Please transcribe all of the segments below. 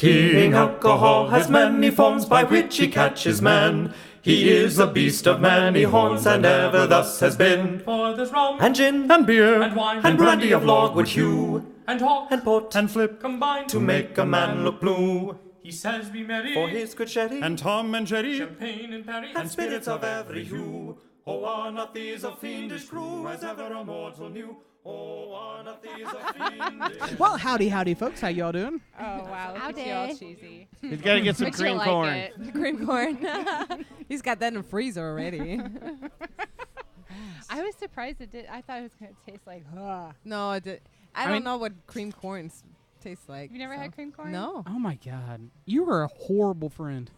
King Alcohol has many forms by which he catches man. He is a beast of many horns, and ever thus has been. For there's rum, and gin, and beer, and wine, and brandy of logwood hue, and hock, and port, and flip, combined to make a man look blue. He says be merry, for his good sherry, and Tom and Jerry, champagne and perry, and spirits of every hue. Oh, are not these a fiendish crew, as ever a mortal knew? Oh, are not these a fiendish... Well, howdy, folks. How y'all doing? Oh, wow. Look at you all cheesy. He's got to get some cream corn. Cream corn. He's got that in the freezer already. I was surprised it did. I thought it was going to taste like, No, it did. I don't know what cream corn tastes like. You've never had cream corn? No. Oh, my God. You were a horrible friend.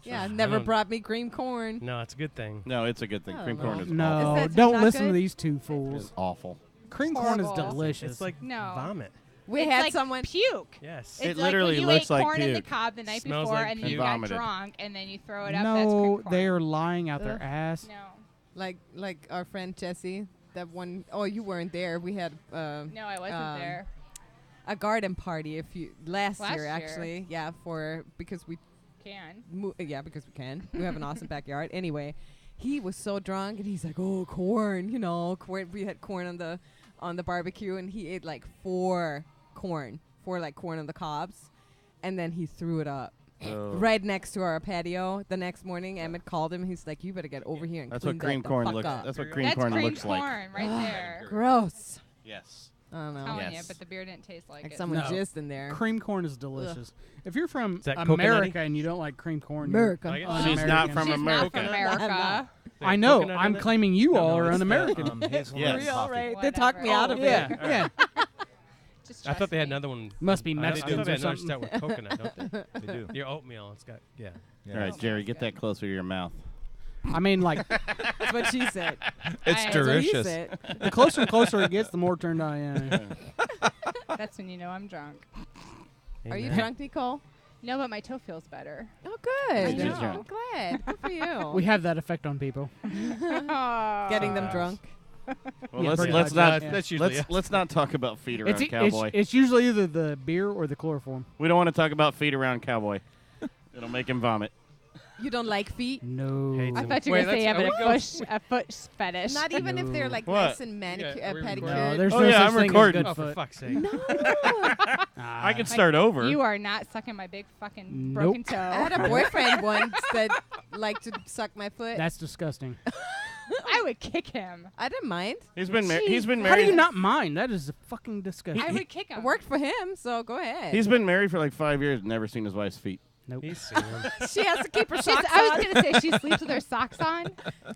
Yeah, never brought me cream corn. No, it's a good thing. No, it's a good thing. Cream corn is awful. No, don't listen to these two fools. It's awful. Cream corn is delicious. It's like vomit. We it's had like someone puke. Yes. It's it literally like looks when you ate like corn in the puke. cob the night Smells before, like and then you vomited. got drunk, and then you throw it up. That's cream No, corn. they're lying out their ass. No. like our friend Jesse. That one oh you weren't there. We had No, I wasn't there. A garden party last year year. actually. Yeah, because we Can. because we can. We have an awesome backyard. Anyway, he was so drunk and he's like, "Oh, corn, corn." We had corn on the barbecue, and he ate like four corn on the cobs, and then he threw it up right next to our patio. The next morning, Emmett called him. He's like, "You better get over here and That's clean what cream that corn the fuck looks. up." That's what cream corn looks like. That's cream corn right there. Gross. Yes. I don't know. Telling you, Yes. but the beer didn't taste like it. Someone jizzed in there. Cream corn is delicious. If you're from that America and you don't like cream corn, America. Like it? She's not from She's America. not from America. I know. Coconut I'm in it? claiming you all are un-American. Yes. Real, right? They Whatever. talked me out of it. Yeah. Just I thought trust they had me. another one. Must be They Mexicans do. or They have another something. stout with coconut, don't they? They do. Your oatmeal. It's got All right, Jerry, get that closer to your mouth. I mean, like, That's what she said. It's I- That's what he delicious. said. the closer and closer it gets, the more turned I am. That's when you know I'm drunk. Are you Amen. drunk, Nicole? No, but my toe feels better. Oh, good. She's I'm drunk. glad. Good for you. We have that effect on people. Getting them drunk. Well, Yeah, let's pretty let's much. not That's usually let's not talk about feet around Cowboy. It's usually either the beer or the chloroform. We don't want to talk about feet around Cowboy. It'll make him vomit. You don't like feet? No. Hates I them. thought you were going to say you have let's- a foot fetish. Not even if they're like What? nice and manicure, Yeah, are we pedicure. recording? No, there's Oh, no yeah, such I'm thing recording. as Oh, good for foot. fuck's sake. I can start over. You are not sucking my big fucking Nope. broken toe. I had a boyfriend once that liked to suck my foot. That's disgusting. I would kick him. I didn't mind. He's been married. Jeez. He's been How do married. you not mind? That is fucking disgusting. I would kick him. It worked for him, so go ahead. He's been married for like 5 years. Never seen his wife's feet. Nope. He's seen them. She has to keep her She's, socks I on. was going to say she sleeps with her socks on.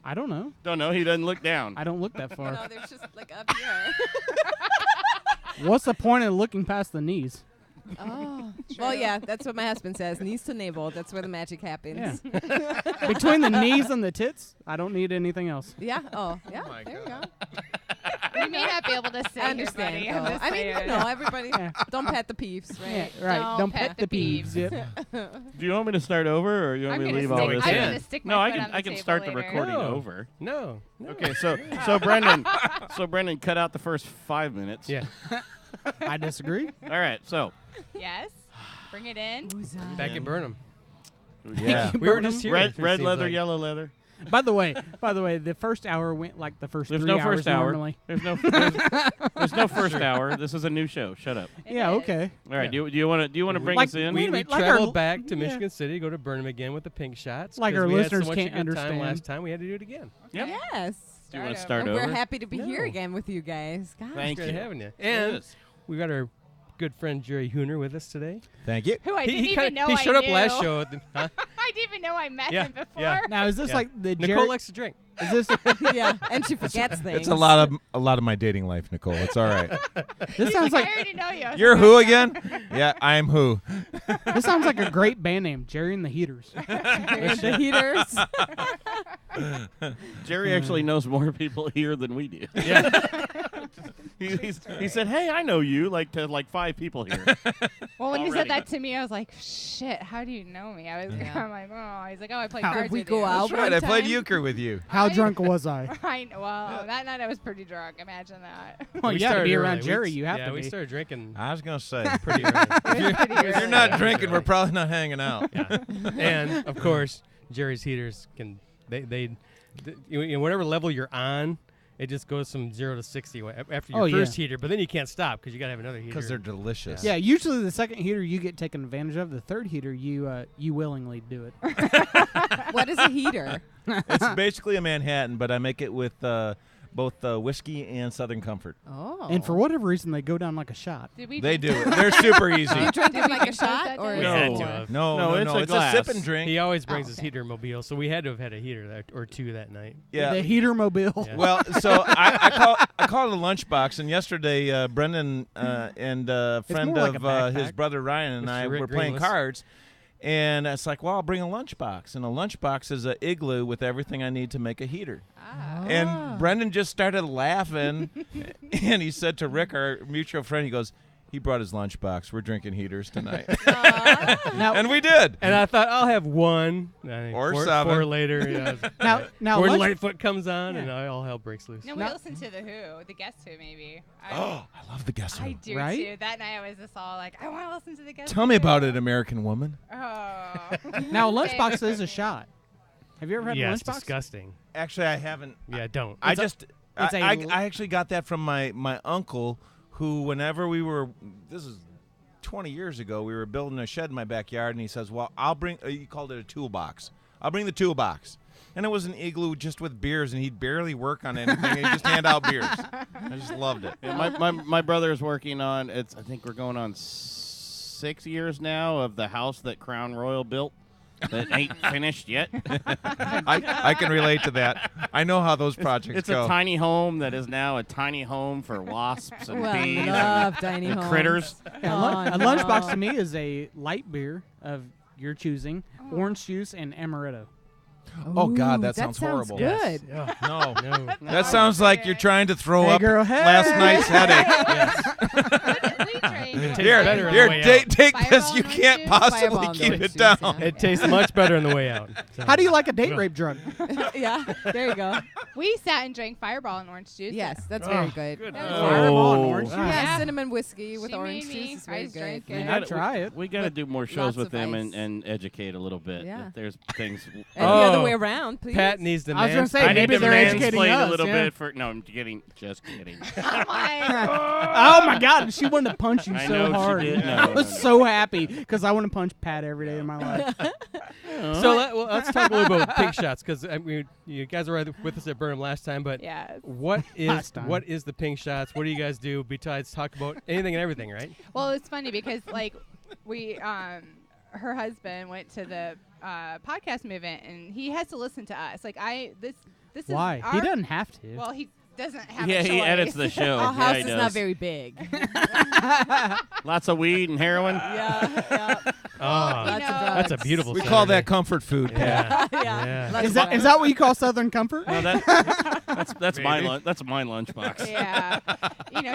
I don't know. Don't know. He doesn't look down. I don't look that far. No, they're just like up here. What's the point of looking past the knees? Oh. Well, yeah, that's what my husband says. Knees to navel. That's where the magic happens. Yeah. Between the knees and the tits, I don't need anything else. Yeah. Oh, yeah. my there God. you We may not be able to sit go. I understand. here, though. buddy. I'm just I mean, saying. everybody Yeah. don't pat the peeps, right? Yeah, right. Don't pet the peeves. Yep. Do you want me to start over, or you want I'm me to gonna leave all stick, this I'm in? gonna stick my No, I foot can. on the I can table start the later. recording No. over. No. Okay, so Brendan, cut out the first 5 minutes. Yeah. I disagree. All right, so Yes. Bring it in. Back at Burn Em. Yeah. We were just here. red it red seems leather, like. yellow leather. By the way, the first hour went like the first There's 3 no hours first hour. normally. There's no first hour. This is a new show. Shut up. It Yeah, is. okay. All right. Do you want to bring Like, us in? wait a We minute, like traveled our- back to yeah. Michigan City, go to Burn Em again with the Pinkshots. Like 'cause our we had listeners so much can't a good time understand. last time. We had to do it again. Yep. Yes. Do you want to Start start And over? we're happy to be here No. again with you guys. God. Thank Great you. having you. It And is. we got our good friend Jerry Huener with us today. Thank you. Who I didn't he even know he I showed up knew. last show. At the, huh? I didn't even know I met Yeah, him before. yeah. Now, is this Yeah. like the Nicole Jerry? likes to drink. Is this? Yeah, and she forgets things. It's a lot of my dating life, Nicole. It's all right. This sounds I like already know you. I was You're like, who "Oh, again? Yeah, I'm who. this sounds like a great band name, Jerry and the Heaters. the heaters. Jerry actually knows more people here than we do. Yeah. He said, "Hey, I know you," to 5 people here. Well, when he Already. said that to me, I was like, "Shit, how do you know me?" I'm like, "Oh." He's like, "Oh, I played How- cards Did we with go you." out? That's right. I played time? euchre with you. How drunk was I? Well, that night I was pretty drunk. Imagine that. Well, We you have to started be early. around Jerry. You have yeah, to we be. started drinking I was gonna say, pretty early. if you're not drinking, we're probably not hanging out. Yeah. And of course, Jerry's heaters whatever level you're on, it just goes from 0 to 60 after your Oh, first yeah. heter. But then you can't stop because you gotta have another heater. Because they're delicious. Yeah, usually the second heater you get taken advantage of. The third heater you willingly do it. What is a heater? It's basically a Manhattan, but I make it with both whiskey and Southern Comfort. Oh. And for whatever reason, they go down like a shot. Did we? They do it. They're super easy. you drink it like a drink shot that or day? We No. had to have. No, it's a it's glass. a sip and drink. He always brings his okay. heater mobile, so we had to have had a heater or two that night. Yeah. The heater mobile. Yeah. Well, so I call it a lunchbox, and yesterday Brendan and a friend more like of a his backpack. brother Ryan and Mr. I Rick were playing Greenless. cards, and it's like, well, I'll bring a lunchbox, and a lunchbox is an igloo with everything I need to make a heater. Ah. And Brendan just started laughing, and he said to Rick, our mutual friend, he goes, he brought his lunchbox. We're drinking heaters tonight. Now, And we did. And I thought I'll have one. Or four, 7. 4 later. now, Or lunch- Lightfoot comes on, Yeah. and all hell breaks loose. No, we listened to the Guess Who, maybe. Oh, I love the Guess Who. I do Right? too. That night I was just all like, I want to listen to the Guess Who. Tell me about it, American woman. Oh. now, a lunchbox is a shot. Have you ever had Yeah, a it's lunchbox? Disgusting. Actually, I haven't. Yeah, don't. I It's a- just it's a I l- actually got that from my uncle, who whenever we were, this is 20 years ago, we were building a shed in my backyard, and he says, well, I'll bring, he called it a toolbox. I'll bring the toolbox. And it was an igloo just with beers, and he'd barely work on anything. He'd just hand out beers. I just loved it. Yeah, my brother's working on, I think we're going on 6 years now of the house that Crown Royal built that ain't finished yet. I can relate to that. I know how those projects It's go. a tiny home that is now a tiny home for wasps and Well, I bees love tiny and homes. critters. Yeah, Oh, a lunchbox no. to me is a light beer of your choosing, orange juice and amaretto. Oh, God, Ooh, that sounds horrible. Good. Yes. No. No. That sounds like you're trying to throw Hey, up girl, hey. last night's headache. Tastes Here, better on here, the way take Fireball this. You and can't orange juice? possibly Fireball and keep orange it juice, down. yeah. It tastes much better on the way out. So. How do you like a date rape drug? Yeah, there you go. We sat and drank Fireball and orange juice. Yes, that's very good. Fireball and orange juice. Yeah, Yeah. cinnamon whiskey with She orange made me. juice is I very just good. drank We it. I'd gotta- try it. We got to do more shows lots with of them ice. and educate a little bit. Yeah. That there's things. And the Oh. other way around, please. Pat needs the I was gonna say, I maybe need to they're educating mansplain us, a little yeah. bit for. No, I'm kidding. Just kidding. Oh my. Oh my God, she wanted to punch you I so know she hard. did. No, I was no, no. so happy because I want to punch Pat every day of my life. So let's talk a little bit about Pinkshots, because you guys were with us at Burn Em last time, but Yes. what is Last time. the Pinkshots? What do you guys do besides talk about anything and everything, right? Well, it's funny because like we her husband went to the podcast movement and he has to listen to us. Like this is Why? our, He doesn't have to. Well, he doesn't have Yeah, a he choice. edits the show. Our Yeah, house he is does. not very big. Lots of weed and heroin. yeah. Oh, Lots of that's a beautiful. We call that Saturday. comfort food, Pat. Yeah. Yeah. Yeah. Lots Is of that drugs. is that what you call Southern Comfort? No, that's my Maybe. lunch. That's my lunchbox. Yeah.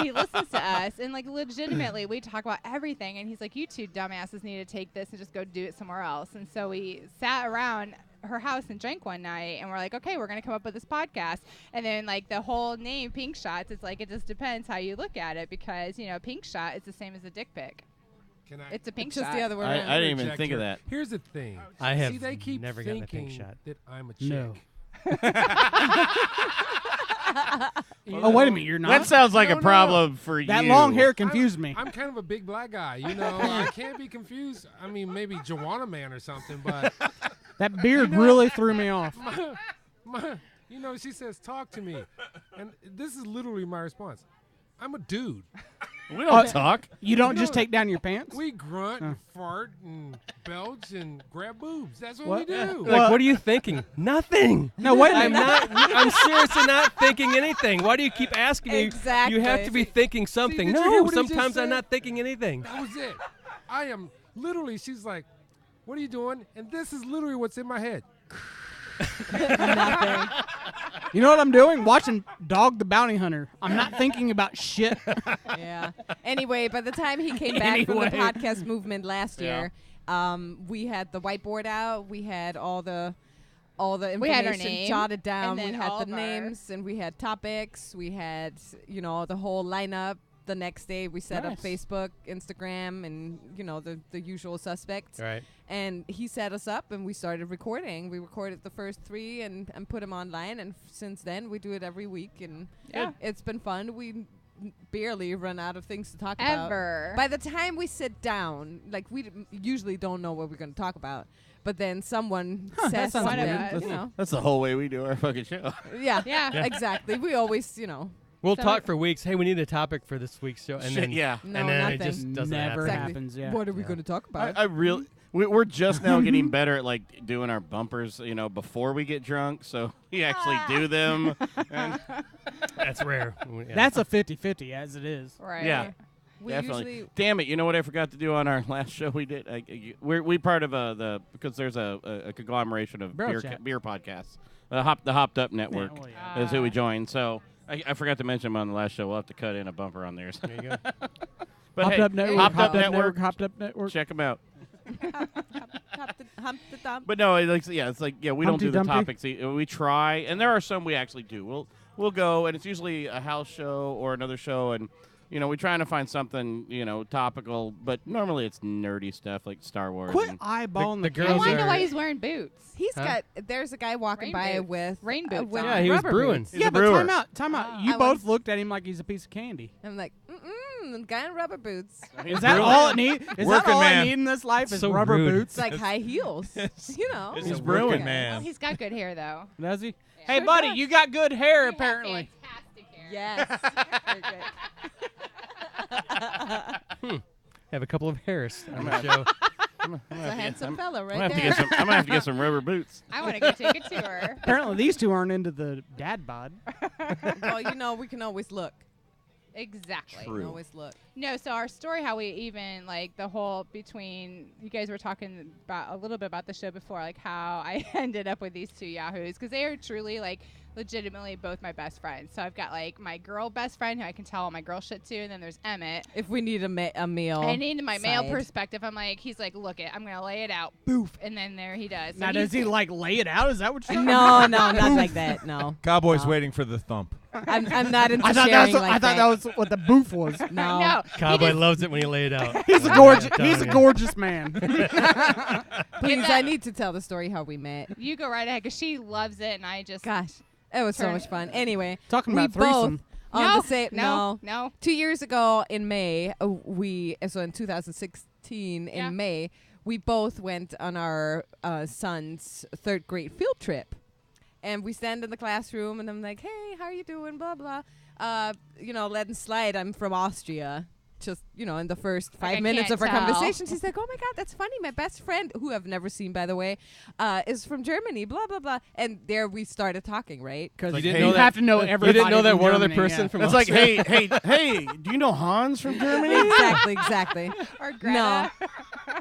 He listens to us and like legitimately we talk about everything and he's like, you two dumbasses need to take this and just go do it somewhere else. And so we sat around her house and drank one night and we're like, okay, we're going to come up with this podcast. And then like the whole name Pink Shots, it's like, it just depends how you look at it because, pink shot is the same as a dick pic. Can I? It's a pink It's just shot. the other way I around. didn't even interject think of here? that. Here's the thing. I have See, they keep never gotten a thinking pink shot. that I'm a chick. No. You Oh, wait a know, minute, you're not. That sounds like No, a problem for you. That long hair confused me. I'm kind of a big black guy, I can't be confused. I mean, maybe Joanna Man or something, but That beard really threw me off. she says, talk to me. And this is literally my response. I'm a dude. We don't talk. You don't You just know- take down your pants? We grunt and fart and belch and grab boobs. That's what we What? do. Like, what are you thinking? Nothing. No, wait a I'm minute. not. I'm seriously not thinking anything. Why do you keep asking me? Exactly. You have to be thinking something. did you hear No, what he just sometimes I'm said? not thinking anything. That was it. I am literally, she's like, what are you doing? And this is literally what's in my head. Nothing. You know what I'm doing? Watching Dog the Bounty Hunter. I'm not thinking about shit. Yeah. Anyway, by the time he came back from the podcast movement last year, we had the whiteboard out. We had all the information We had our name, jotted down. and We then had all the of our- names, and we had topics. We had, the whole lineup. The next day, we set up Nice. Facebook, Instagram, and, the usual suspects. Right. And he set us up, and we started recording. We recorded the first 3 and put them online. And since then, we do it every week. And it's been fun. We barely run out of things to talk about. Ever. By the time we sit down, like, we usually don't know what we're going to talk about. But then someone says that sounds something, weird. That's the whole way we do our fucking show. Yeah, Yeah. exactly. We always, We'll So- talk for weeks. Hey, we need a topic for this week's show, and Shit, then yeah. No, and then nothing. it just doesn't Never happen. Exactly. happens. Yeah. What are we going to talk about? I really. We're just now getting better at like doing our bumpers, before we get drunk. So we actually do them. And That's rare. Yeah. That's a 50-50 as it is. Right. Yeah. we definitely. usually Damn it! You know what I forgot to do on our last show we did? We part of because there's a conglomeration of Barrel Chat. beer podcasts. The Hopped Up Network Yeah, well, yeah. is who we joined. So I forgot to mention them on the last show. We'll have to cut in a bumper on theirs. There you go. But Hopped hey, Up Network. Hopped Up Network. Hopped Up Network. Check them out. hump the thumb. But no, it's like we don't Humpty do the Dumpty. topics. We try, and there are some we actually do. We'll go, and it's usually a house show or another show, and we're trying to find something topical. But normally it's nerdy stuff like Star Wars. Quit and- eyeballing The the I girls want to know are- why he's wearing boots. He's Huh? there's a guy walking Rain by boots. with Rain boots with on. Yeah, he was rubber brewing. boots. He's yeah, a but brewer. time out. Ah. You I both was- looked at him like he's a piece of candy. I'm like, guy in rubber boots. Is that all it need? Is that Working all man. I need in this life? Is So rubber rude. boots? It's like high heels. It's He's a brewing. working Well, man. he's got good hair though. Does he? Yeah. Hey, Sure buddy, does. you got good hair apparently. Fantastic hair. Yes. Okay. Have a couple of hairs on the show. It's a handsome fella I'm right gonna there. have to get some rubber boots. I want to go take a tour. Apparently, these two aren't into the dad bod. Well, we can always look. Exactly. We can always look. No, so our story, how we even like the whole between you guys were talking about a little bit about the show before, like how I ended up with these two yahoos because they are truly like legitimately both my best friends. So I've got like my girl best friend who I can tell all my girl shit to, and then there's Emmett. If we need a meal. And in my male side. perspective, I'm like, he's like, look it, I'm gonna lay it out, boof, and then there he does. So Now, does he like lay it out? Is that what you're No, not like that. No. Cowboy's No. waiting for the thump. I'm not into I thought, sharing that's what, like I thought that was what the boof was. No. No, Cowboy he just- loves it when you lay it out. He's a Yeah, gorgeous. I'm He's a telling you. gorgeous man. Please, that- I need to tell the story how we met. You go right ahead because she loves it, and I just Gosh, it was so Turn much it- fun. Anyway, Talking we about threesome. both on no, the same. no. 2 years ago in May, so in 2016 Yeah. in May, we both went on our son's third grade field trip. And we stand in the classroom, and I'm like, hey, how are you doing? Blah, blah. Let it slide. I'm from Austria. Just, in the first Like, I 5 minutes can't of our tell. conversation, she's like, oh, my God, that's funny. My best friend, who I've never seen, by the way, is from Germany, blah, blah, blah. And there we started talking, right? Because Like, you hey, didn't that- have to know You everybody. didn't know that from one other Germany, person yeah. from That's like, Austria? hey, do you know Hans from Germany? Exactly. Or No. Greta.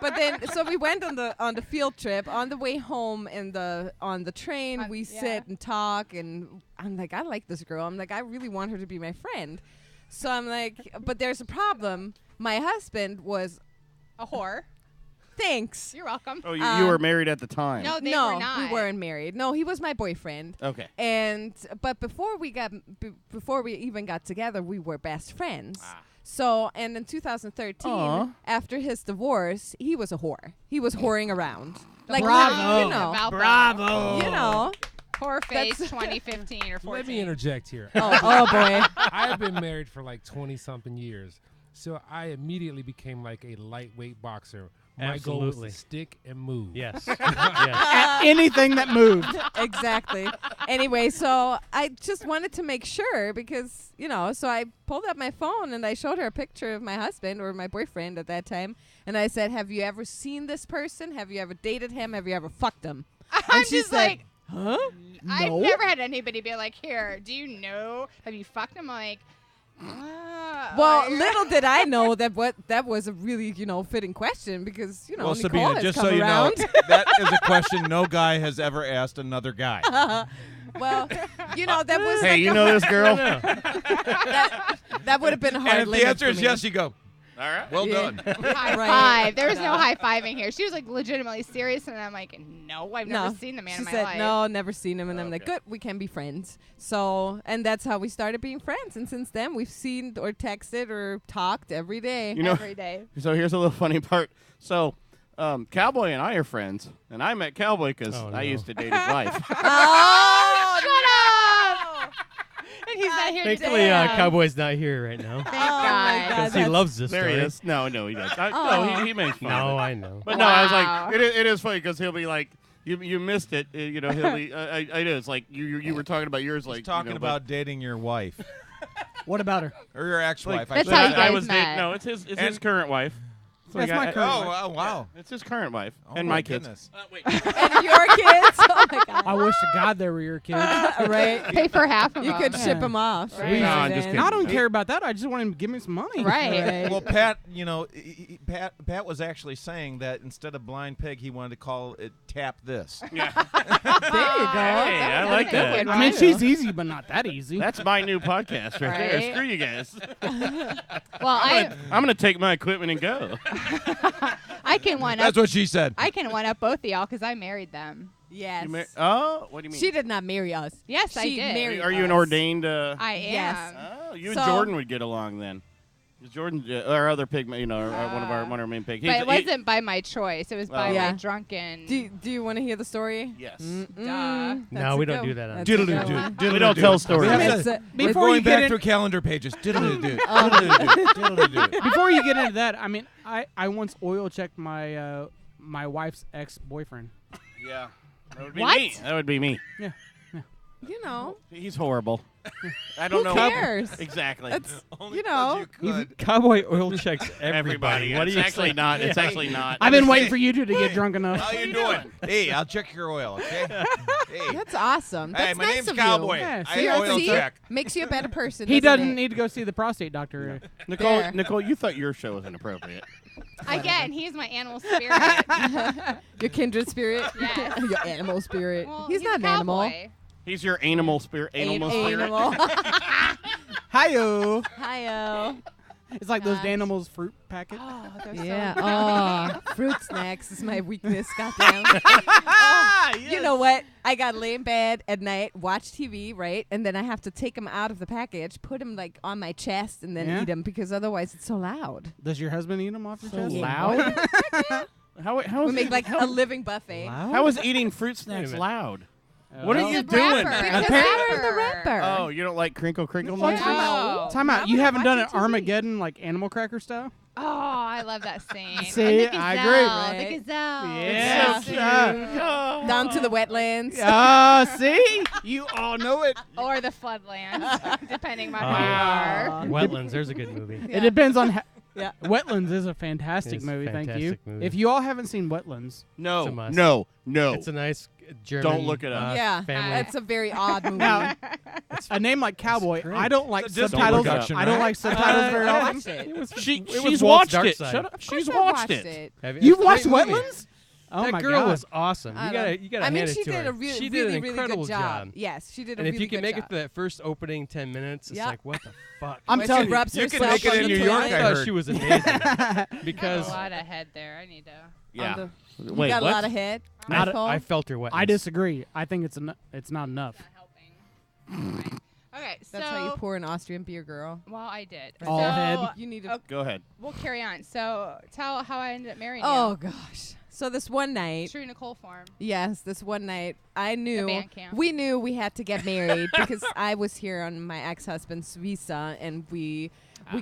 But then, so we went on the field trip. On the way home, on the train, we yeah. sit and talk, and I'm like, I like this girl. I'm like, I really want her to be my friend. So I'm like, but there's a problem. My husband was, A whore. thanks. You're welcome. Oh, you were married at the time. No, they no, were not. we weren't married. No, he was my boyfriend. Okay. But before we even got together, we were best friends. Ah. So, and in 2013, Aw. after his divorce, he was a whore. He was whoring around. Like, Bravo. you know, Valpo. Bravo. you know. Whore face That's- 2015 or 14. Let me interject here. Oh boy. I have been married for like 20-something years, so I immediately became like a lightweight boxer. My goal was Absolutely. to stick and move. Yes. yes. Anything that moved. Exactly. Anyway, so I just wanted to make sure because, so I pulled up my phone and I showed her a picture of my husband or my boyfriend at that time. And I said, have you ever seen this person? Have you ever dated him? Have you ever fucked him? I'm And she just said, like, huh? I've No. never had anybody be like, here, do you know? Have you fucked him? I'm like, Well, like- little did I know that was a really, fitting question because, Well, Nicole Sabine, has just come so you around. know, that is a question no guy has ever asked another guy. Well, that was. Hey, like you know this girl? that would have been a hard. And if the limit answer for is me. yes, you go. All right. Well Yeah. done. High Right. five. There was no high fiving here. She was like legitimately serious, and I'm like, no, I've never seen the man she in my said, life. no, never seen him. And I'm like, Okay. good, we can be friends. So, and that's how we started being friends. And since then, we've seen or texted or talked every day. You know, Every day. so here's a little funny part. So, Cowboy and I are friends, and I met Cowboy because Oh, no. I used to date his wife. Oh, Shut up! And he's not here Thankfully, today. Cowboy's not here right now Thank my God. God. because he that's- loves this There he story. is. No, he does. No, Oh. he makes fun. No, of it. I know. But no, I was Wow. like, it is funny because he'll be like, you missed it. He'll be. I know. It's like you were talking about yours. Like He's talking about dating your wife What about her? or your ex-wife. That's should how say. you guys I was met. dating. No, it's his And- current wife. So That's like, my current Oh, wife. wow. It's his current wife Oh, and my my kids. goodness. Wait. and your kids. Oh my God. I wish to God they were your kids. Right. Pay for half of You them. could ship Yeah. them off. Right. No, I'm just kidding. No, I don't care about that. I just want him to give me some money. Right. Well, Pat, Pat was actually saying that instead of blind pig, he wanted to call it tap this. Yeah. There you go. Hey, I like That's a that. good I mean, one. she's easy, but not that easy. That's my new podcast right there. Right. Screw you guys. Well, I'm gonna take my equipment and go. I can one up. That's what she said. I can one up both of y'all because I married them. Yes. Oh, what do you mean? She did not marry us. Yes, I She did. married Are you an us. ordained? I am. Yes. Oh, you and So- Jordan would get along then. 'Cause Jordan, our other pig, one of our main pig. But it He- wasn't by my choice. It was by Yeah. my drunken. Do you want to hear the story? Yes. Duh. No, we don't do that on That's a good Diddle-doo-doo. one. We don't tell stories. We have It's to- a- We're Before you going get back in- through calendar pages. Diddle-doo-doo. Diddle-doo-doo. Diddle-doo-doo. Before you get into that, I mean, I once oil checked my my wife's ex-boyfriend. Yeah. That would be What? me. That would be me. You know, He's horrible. I don't who know. cares? Exactly. It's, Only you 'cause know. you could. Cowboy oil checks Everybody. everybody. What do It's you actually say? not. It's actually not. I've been waiting for you two to get drunk enough. How you doing? Hey, I'll check your oil, okay? Hey. That's awesome. That's Hey, my nice name's of Cowboy. You. Yeah, I see, oil See? check. Makes you a better person. He doesn't doesn't it? need to go see the prostate doctor. There. Nicole, you thought your show was inappropriate. Again, he's my animal spirit. Your kindred spirit. Yes. Your animal spirit. Well, he's not a an animal. cowboy. He's your animal spirit. Animal spirit. Animal. Hi-yo. Hi-yo. It's like those Gosh. Danimals fruit packet. Oh, they're so Yeah. good. Oh, fruit snacks is my weakness. Goddamn. You know what? I got to lay in bed at night, watch TV, right? And then I have to take them out of the package, put them like on my chest, and then Yeah. eat them because otherwise it's so loud. Does your husband eat them off your chest? Loud? How We is make like a living buffet. how is eating fruit snacks minute. loud? What are Well, you The doing? rapper. Because Apparently- they're the rapper. Oh, you don't like crinkle crinkle What? noises? No. Time out. I'm You gonna haven't done an watch TV. Armageddon like Animal Cracker style? Oh, I love that scene. See, And the I gazelle, agree. The Right. gazelle. Yeah. So Yeah. Down to the wetlands. See? You all know it. Or the floodlands, depending on who you are. Wetlands. There's a good movie. It depends on. Yeah. Wetlands is a fantastic It's a movie. Thank you. fantastic movie. If you all haven't seen Wetlands, It's a No, must. no. It's a nice German. Don't look it up. Yeah. Family. It's a very odd movie. now a name like Cowboy, great. I don't like It's a Disney subtitles. production, I don't right? like subtitles very I often. watched it. She, was she's Walt's watched Dark it. Side. Shut up. Of She's course I watched it. Have You've it's a watched great movie. Wetlands? Oh That my girl God. was awesome. I You don't- gotta I mean, hand she it to did her. a really, she did really, an really incredible good job. Yes, she did a And if really you can good make job. it to that first opening 10 minutes, it's Yeah. like, what the fuck? I'm When telling she you. rubs You can herself make it on in the New toilet. York, I I thought heard. she was amazing I because have a lot of head there. I need to. Yeah. On the- Wait, you got what? a lot of head. Not a- Nicole? I felt her wetness. I disagree. I think it's it's not enough. Not helping. Okay, so That's how you pour an Austrian beer, girl. well, I did. All so head. You need to. Go ahead. We'll carry on. So tell how I ended up marrying Oh you. gosh. So this one night, True Nicole form. yes, this one night, I knew band camp. we knew we had to get married because I was here on my ex-husband's visa, and we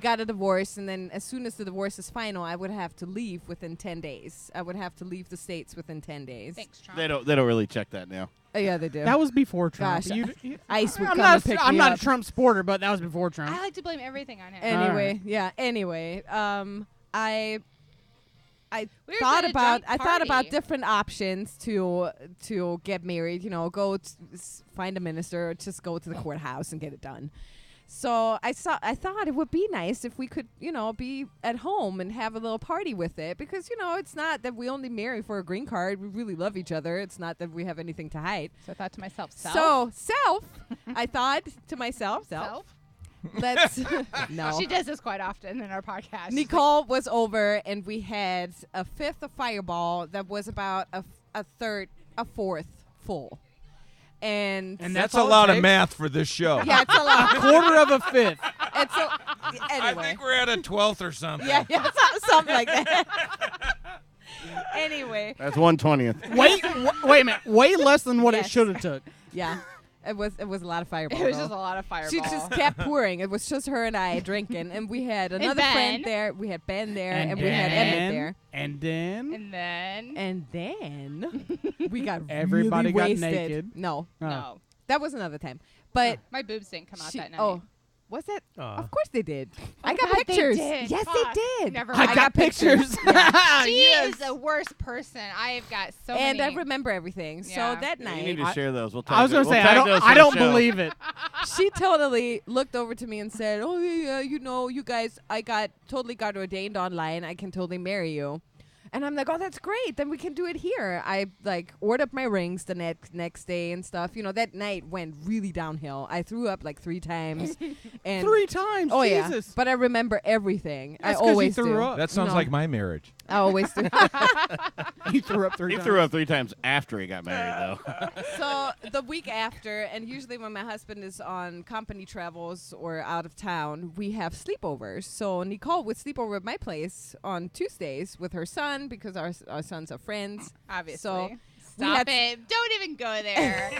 got a divorce. And then as soon as the divorce is final, I would have to leave within 10 days. I would have to leave the States within 10 days. Thanks, Trump. They don't really check that now. Oh, yeah, they do. That was before Trump. Gosh, You- Ice would I'm come not. and pick I'm me not up. a Trump supporter, but that was before Trump. I like to blame everything on him. Anyway, yeah. Anyway, I We were thought at a about drunk I thought about party. different options to get married. You know, go find a minister, or just go to the courthouse and get it done. So I thought it would be nice if we could, be at home and have a little party with it, because it's not that we only marry for a green card. We really love each other. It's not that we have anything to hide. So I thought to myself, I thought to myself, let's no. She does this quite often in our podcast. Nicole was over, and we had a fifth of Fireball that was about a fourth full. And that's a lot of math for this show. Yeah, it's a lot. Quarter of a fifth. Anyway. I think we're at a 12th or something. Yeah, something like that. Anyway. That's 1/20th. Wait a minute. Way less than what it Yes. should have took. Yeah. It was a lot of Fireball. It was though. just a lot of Fireball. She just kept pouring. It was just her and I drinking, and we had another friend there. We had Ben there, and we had Emmett there. And then we got everybody really got wasted. naked. No, No. that was another time. But My boobs didn't come out that night. oh, was it? Aw. Of course they did. I Oh, got God, they pictures. did. Yes, Fuck. they did. Never I mind. got pictures. She is the worst person. I've got so And many. I remember everything. Yeah. So that You night, need to share those. We'll I was gonna we'll say tag I those don't. for I the don't show. believe it. she totally looked over to me and said, "Oh yeah, you guys, I totally got ordained online. I can totally marry you." And I'm like, "Oh, that's great. Then we can do it here." I ordered up my rings the next day and stuff. That night went really downhill. I threw up 3 times. And 3 times. Oh Jesus. yeah, but I remember everything. That's I 'cause you always threw do. up. That sounds No. like my marriage. I always do. He threw up 3 He times. threw up 3 times after he got married, though. So the week after, and usually when my husband is on company travels or out of town, we have sleepovers. So Nicole would sleep over at my place on Tuesdays with her son, because our sons are friends. Obviously. So we Stop had it. Don't even go there.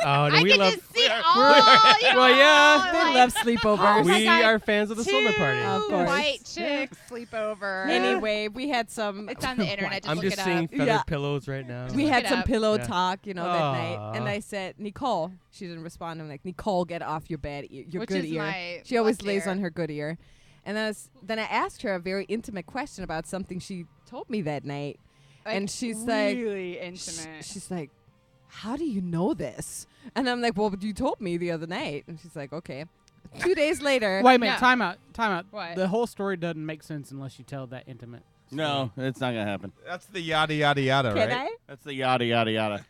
Oh, no, I we can love. just see all, Well, yeah, They love sleepovers. Oh my we God, are fans of the slumber party. Of Two course. white chicks sleep over. Anyway, we had some. It's on the internet. Just I'm look just it seeing up. feathered Yeah. pillows right now. We Look had it some up. pillow Yeah. talk, that night. And Aw. I said, Nicole, she didn't respond. I'm like, Nicole, get off your bed, your Which good is ear. my She always left lays ear. on her good ear. And then I asked her a very intimate question about something she told me that night. And she's like, really intimate. she's like, how do you know this? And I'm like, well, but you told me the other night. And she's like, okay. 2 days later. Wait a minute. Yeah. Time out. What? The whole story doesn't make sense unless you tell that intimate. No, it's not going to happen. That's the yada yada yada, Can right? I? That's the yada, yada, yada.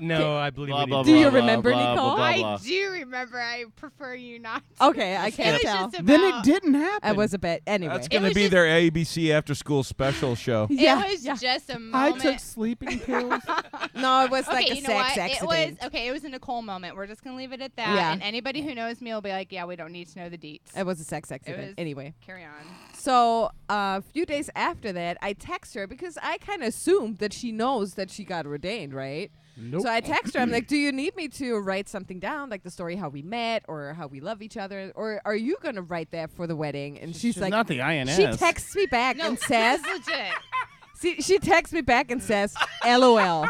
No, I believe Blah, we blah, need Do to- you blah, remember, blah, Nicole? blah, blah, I blah. do remember. I prefer you not to. Okay, I It can't was tell. just about, Then it didn't happen. I was a bit. Anyway. That's It going to was be just- their ABC after school special show. Yeah, It was yeah. just a I moment. took sleeping pills. No, it was like Okay, a you know sex what? accident. It was a Nicole moment. We're just gonna leave it at that. Yeah. And anybody who knows me will be like, yeah, we don't need to know the deets. It was a sex accident. was- Anyway. Carry on. So a few days after that, I text her because I kind of assumed that she knows that she got ordained, right? Nope. So I text her. I'm like, do you need me to write something down, like the story how we met or how we love each other? Or are you going to write that for the wedding? And she's like, not the INS. she texts me back No, and says, this is legit. she texts me back and says, LOL.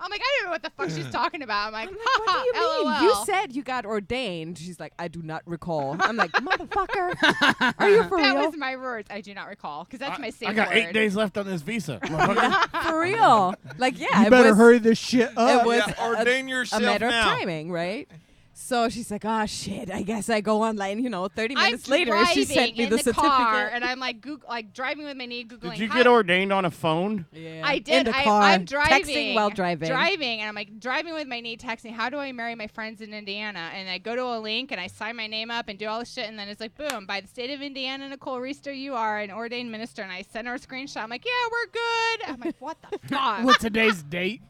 I'm like, I don't know what the fuck she's talking about. I'm like, I'm like, what do you mean? LOL. You said you got ordained. She's like, I do not recall. I'm like, motherfucker. Are you for that real? was my words. I do not recall because that's my safe I got word. 8 days left on this visa. motherfucker. For real. Like, yeah. You it better was, hurry this shit up. It was Yeah, ordain yourself a matter now. of timing, right? So she's like, oh, shit, I guess I go online. 30 I'm minutes later, she sent me driving the in the car, certificate. and I'm like driving with my knee, googling. Did you how- get ordained on a phone? Yeah. I did. In the car, I'm driving. texting while driving. Driving, and I'm like driving with my knee, texting. How do I marry my friends in Indiana? And I go to a link, and I sign my name up, and do all this shit, and then it's like, boom! By the state of Indiana, Nicole Reister, you are an ordained minister. And I send her a screenshot. I'm like, yeah, we're good. I'm like, what the fuck? What's today's date?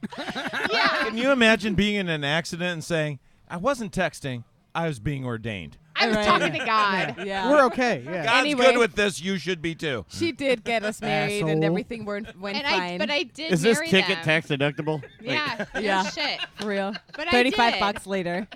Yeah. Can you imagine being in an accident and saying, I wasn't texting, I was being ordained? I was Right. talking to God. Yeah. We're okay. Yeah. God's Anyway. good with this. You should be too. She did get us married, and Asshole. everything went And fine. but I did Is this marry ticket them. tax deductible? Yeah. No Yeah. shit. For real. But I 35 did. bucks later.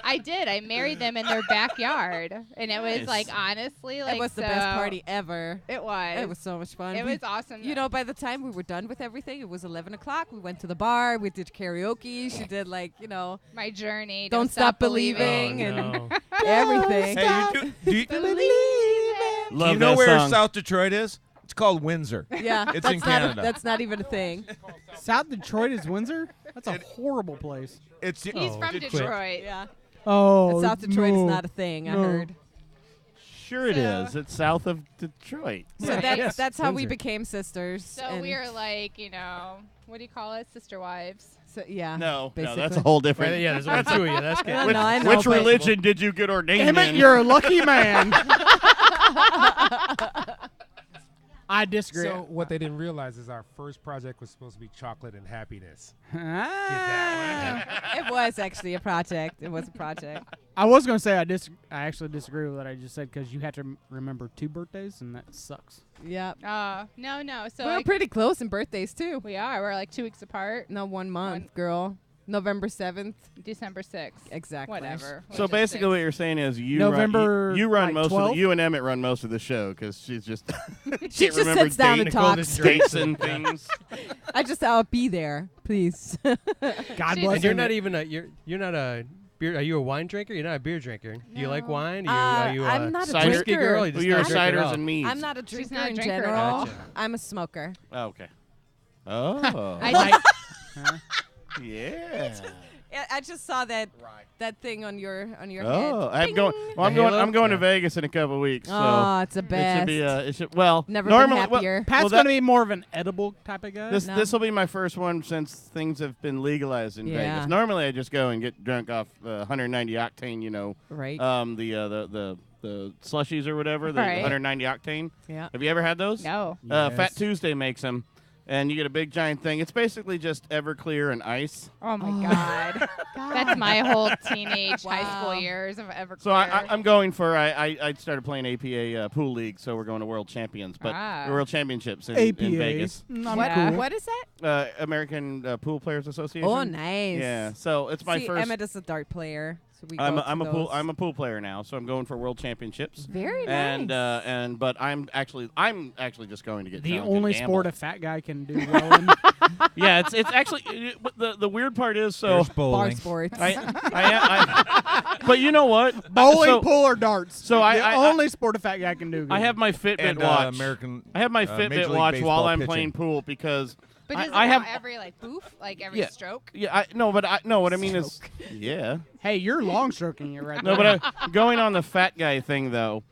I did. I married them in their backyard, and it was Nice. like honestly, like It was the best party ever. It was. It was so much fun. It We- was awesome. by the time we were done with everything, it was 11 o'clock. We went to the bar. We did karaoke. She did, my journey. Don't Stop Believing. Oh, and no. everything. Hey, do you Believe it. Love you know that where song. South Detroit is? It's called Windsor. Yeah. It's that's in not Canada. that's not even a thing. South Detroit is Windsor? That's a horrible place. It's He's Oh, from good quit. Detroit. Yeah. Oh, South Detroit is no. not a thing. I No. heard. Sure it So- is. It's south of Detroit. So Yes, that's how we Windsor. became sisters. So and we are like, what do you call it? Sister wives. so, yeah. No, that's basically. a whole different. Right, yeah, there's only two of you. That's good. No, Which, I know, which but- religion did you get ordained Emmett, in? you're a lucky man. I disagree. So what they didn't realize is our first project was supposed to be chocolate and happiness. Ah. It was actually a project. It was a project. I was gonna say I actually disagree with what I just said because you have to remember 2 birthdays and that sucks. Yep. No. So We're like, pretty close in birthdays too. we are. We're like 2 weeks apart. No, 1 month, girl. November 7th. December 6th. Exactly. Whatever. So basically, what you're saying is November, you run like, most of 12th? you and Emmett run most of the show because she's just She can't just remember sits down and Nicole talks. just dates and things. I'll be there, please. God She's- bless. And you're Emmett. not even you're not a beer. Are you a wine drinker? You're not a beer drinker. Do you like No. wine? Are you I'm not a cider whiskey drinker. girl? You just You're not a drinker at ciders all? and meads. I'm not a She's drinker not a in drinker. general. Gotcha. I'm a smoker. Oh, okay. Oh. yeah. I just saw that thing on your head. Oh, I'm Bing. going. Well, I'm The going. halo? I'm going to Yeah. Vegas in a couple weeks. So Oh, it's the it should best. be. It should. Well, Never normally, been happier. Pat's that- gonna be more of an edible type of guy. No. This will be my first one since things have been legalized in Yeah. Vegas. Normally, I just go and get drunk off 190 octane. Right. The slushies or whatever, the Right. 190 octane. Yeah. Have you ever had those? No. Fat Yes. Tuesday makes them, and you get a big giant thing. It's basically just Everclear and ice. Oh my God. That's my whole teenage high school Wow. years of Everclear. So I'm going for I started playing APA pool league, so we're going to World Champions, but Ah. World Championships in APA. Vegas. I'm What, cool. what is that? American Pool Players Association. Oh, nice. Yeah, so it's my See, first. Emmett is a dart player. So we I'm go a, I'm to a pool those. I'm a pool player now, so I'm going for World Championships. Very And nice. but I'm actually just going to get The drunk and only gamble. sport a fat guy can do well in. Yeah, it's actually but the weird part is so There's Bar bowling. sports. but you know what? Bowling, So- pool, or darts. So the I only sport a fat guy can do. I have my And Fitbit watch. American. I have my Major Fitbit League watch Baseball while I'm pitching. playing pool because But does I it have count every like boof, like every Yeah. stroke? yeah what I mean is yeah. Hey, you're long stroking it right No, there. but going on the fat guy thing though,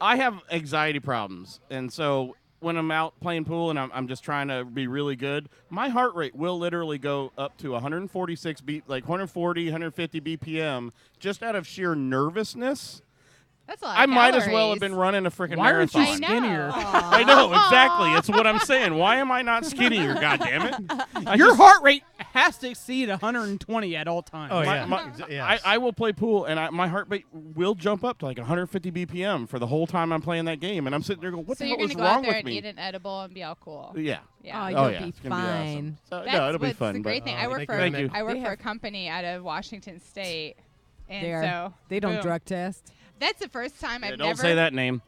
I have anxiety problems, and so when I'm out playing pool and I'm just trying to be really good, my heart rate will literally go up to 146 like 140, 150 BPM just out of sheer nervousness. That's a lot. I of might as well calories. have been running a freaking Why aren't marathon. you I know. skinnier? I know exactly. It's what I'm saying. Why am I not skinnier? God damn it! Your heart rate has to exceed 120 at all times. Oh, My- yeah. my- Yes. I will play pool, and my heart rate will jump up to like 150 BPM for the whole time I'm playing that game, and I'm sitting there going, "What So the you're hell is gonna go out wrong there with and me?" eat an edible and be all cool. Yeah. Yeah. Oh, Oh you'll yeah, be it's gonna be awesome. fine. So, That's no, it'll be what's fun. the great but, thing. I work thank for you. Thank you. I work They for a have- company out of Washington State, and There. so They don't boom. drug test. That's the first time Yeah, I've don't never. say that name.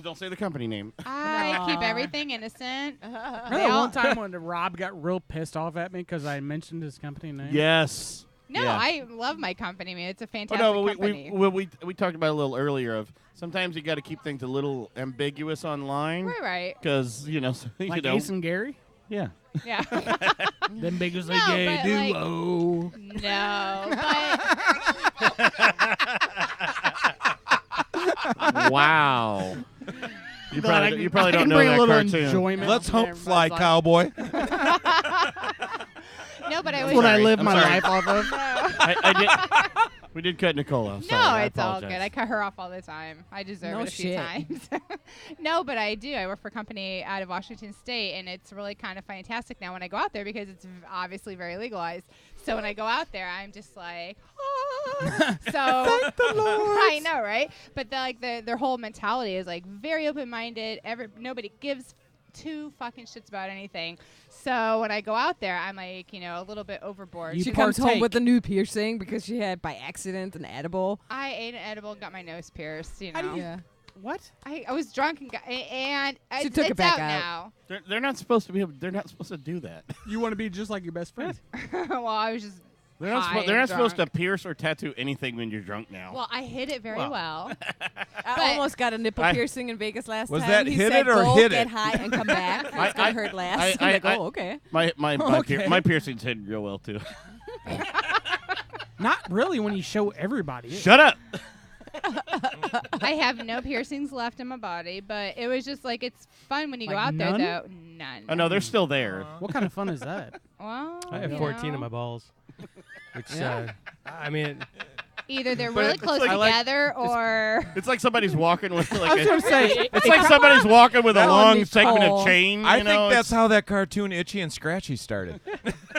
Don't say the company name. I keep Aw. everything innocent. Remember They that all- one time when Rob got real pissed off at me because I mentioned his company name? Yes. No, Yeah. I love my company. Man, it's a Oh, fantastic no, but company. we talked about it a little earlier. Of sometimes you got to keep things a little ambiguous online right. because Like Ace and Gary? yeah. Yeah. Them big as they No, gay but, like- duo. No, but Wow. You But I probably can don't know bring that a little cartoon. enjoyment. Let's to hope everybody's fly, life. cowboy. no, but I That's was. what I Sorry. live I'm my sorry. life off of. I did. We did cut Nicole off. No, Sorry, I it's all apologize. good. I cut her off all the time. I deserve No it a few shit. times. No, but I do. I work for a company out of Washington State, and it's really kind of fantastic now when I go out there because it's obviously very legalized. So when I go out there, I'm just like, ah. So I know, right? But their whole mentality is like very open-minded. Nobody gives two fucking shits about anything. So when I go out there, I'm like, a little bit overboard. You She comes home partake. with a new piercing because she had by accident an edible. I ate an edible and got my nose pierced. Yeah. What? I was drunk and She it's, took it it's back out out. now. They're not supposed to be. They're not supposed to do that. You want to be just like your best friend? Well, I was just. They're not. high They're not and supposed to drunk. pierce or tattoo anything when you're drunk now. Well, I hid it very Well. well. I But- almost got a nipple I- piercing in Vegas last Was time. that he hit said, it or go hit get it? high and come back. It's I- gonna hurt last. I- I'm like, I- oh, okay. my Okay. my piercing's hidden real well too. Not really when you show everybody. Shut up. I have no piercings left in my body, but it was just like it's fun when you go Like out there, none? though. None. Oh no, they're still there. What kind of fun is that? Well, I have you 14 know, of my balls. Which, Yeah. I mean, Either they're But really it's close like- I like- together, or It's like somebody's walking with I like was going to say, it's like somebody's walking with a Oh, long segment Nicole. of chain. I you know? think that's how that cartoon Itchy and Scratchy started.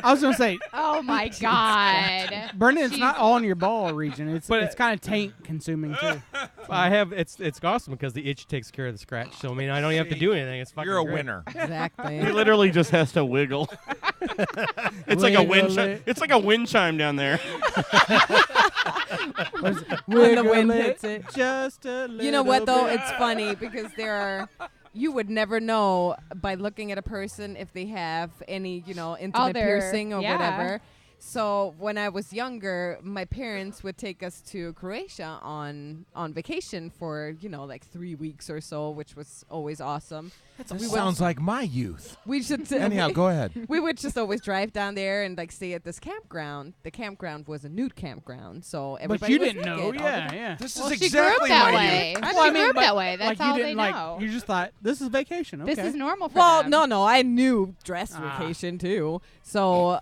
I was going to say, oh my god, Brendan, it's not all in your ball region. It's But it's kind of taint consuming too. I have it's awesome because the itch takes care of the scratch. So I mean, I don't even have to do anything. It's fucking You're a great. winner. Exactly. He literally just has to wiggle. It's like a wind. Wiggle it. It's like a wind chime down there. When the wind hits it. Just a little You know what though? bit. It's funny because you would never know by looking at a person if they have any, intimate their- piercing or yeah. whatever. So when I was younger, my parents would take us to Croatia on vacation for, like 3 weeks or so, which was always awesome. That sounds like my youth. We should Anyhow, go ahead. We would just always drive down there and stay at this campground. The campground was a nude campground, so But everybody you was didn't know. naked all the Yeah, time. yeah. This well, is she grew up exactly that my way. youth. She Well, I grew mean, up but, that way. That's like, you all they didn't, know. Like, you just thought, this is vacation. Okay. This is normal for Well, them. no, I knew dress Ah. vacation too. So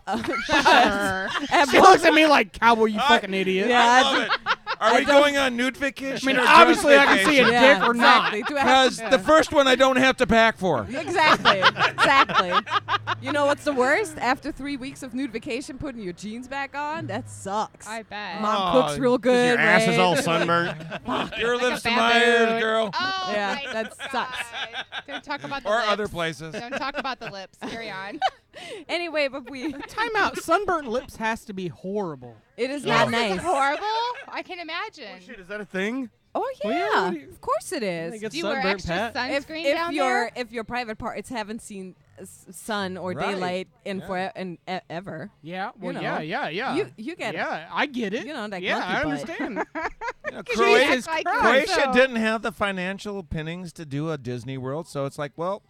She looks at me like, Cowboy, you fucking idiot. Yeah, I love it. Are we don't- going on nude vacation? I mean, or obviously just I can see a vacation? dick or not. exactly. Because the first one I don't have to pack for. Exactly. Exactly. You know what's the worst? After 3 weeks of nude vacation, putting your jeans back on, that sucks. I bet. Mom Oh, cooks real good. Your ass is right? all sunburnt. Your Like lips a to my baboon. ears, girl. Oh Yeah, my that God. sucks. Don't talk about the Or lips. other places. Don't talk about the lips. Carry on. Anyway, but Time out. Sunburnt lips has to be horrible. it is Yes, not nice. it's horrible. I can imagine. Shit, is that a thing? Oh yeah, Well, yeah, what do you- of course it I is. think it's Do you wear sunburnt, extra Pat. sunscreen down there? If your private parts haven't seen sun or Right. daylight in Yeah. ever, Yeah. Well, know, yeah. you get Yeah, I get it. You know, like yeah, I monkey butt. understand. Croatia, Jesus like Christ. Croatia so. didn't have the financial pinnings to do a Disney World, so it's like, well,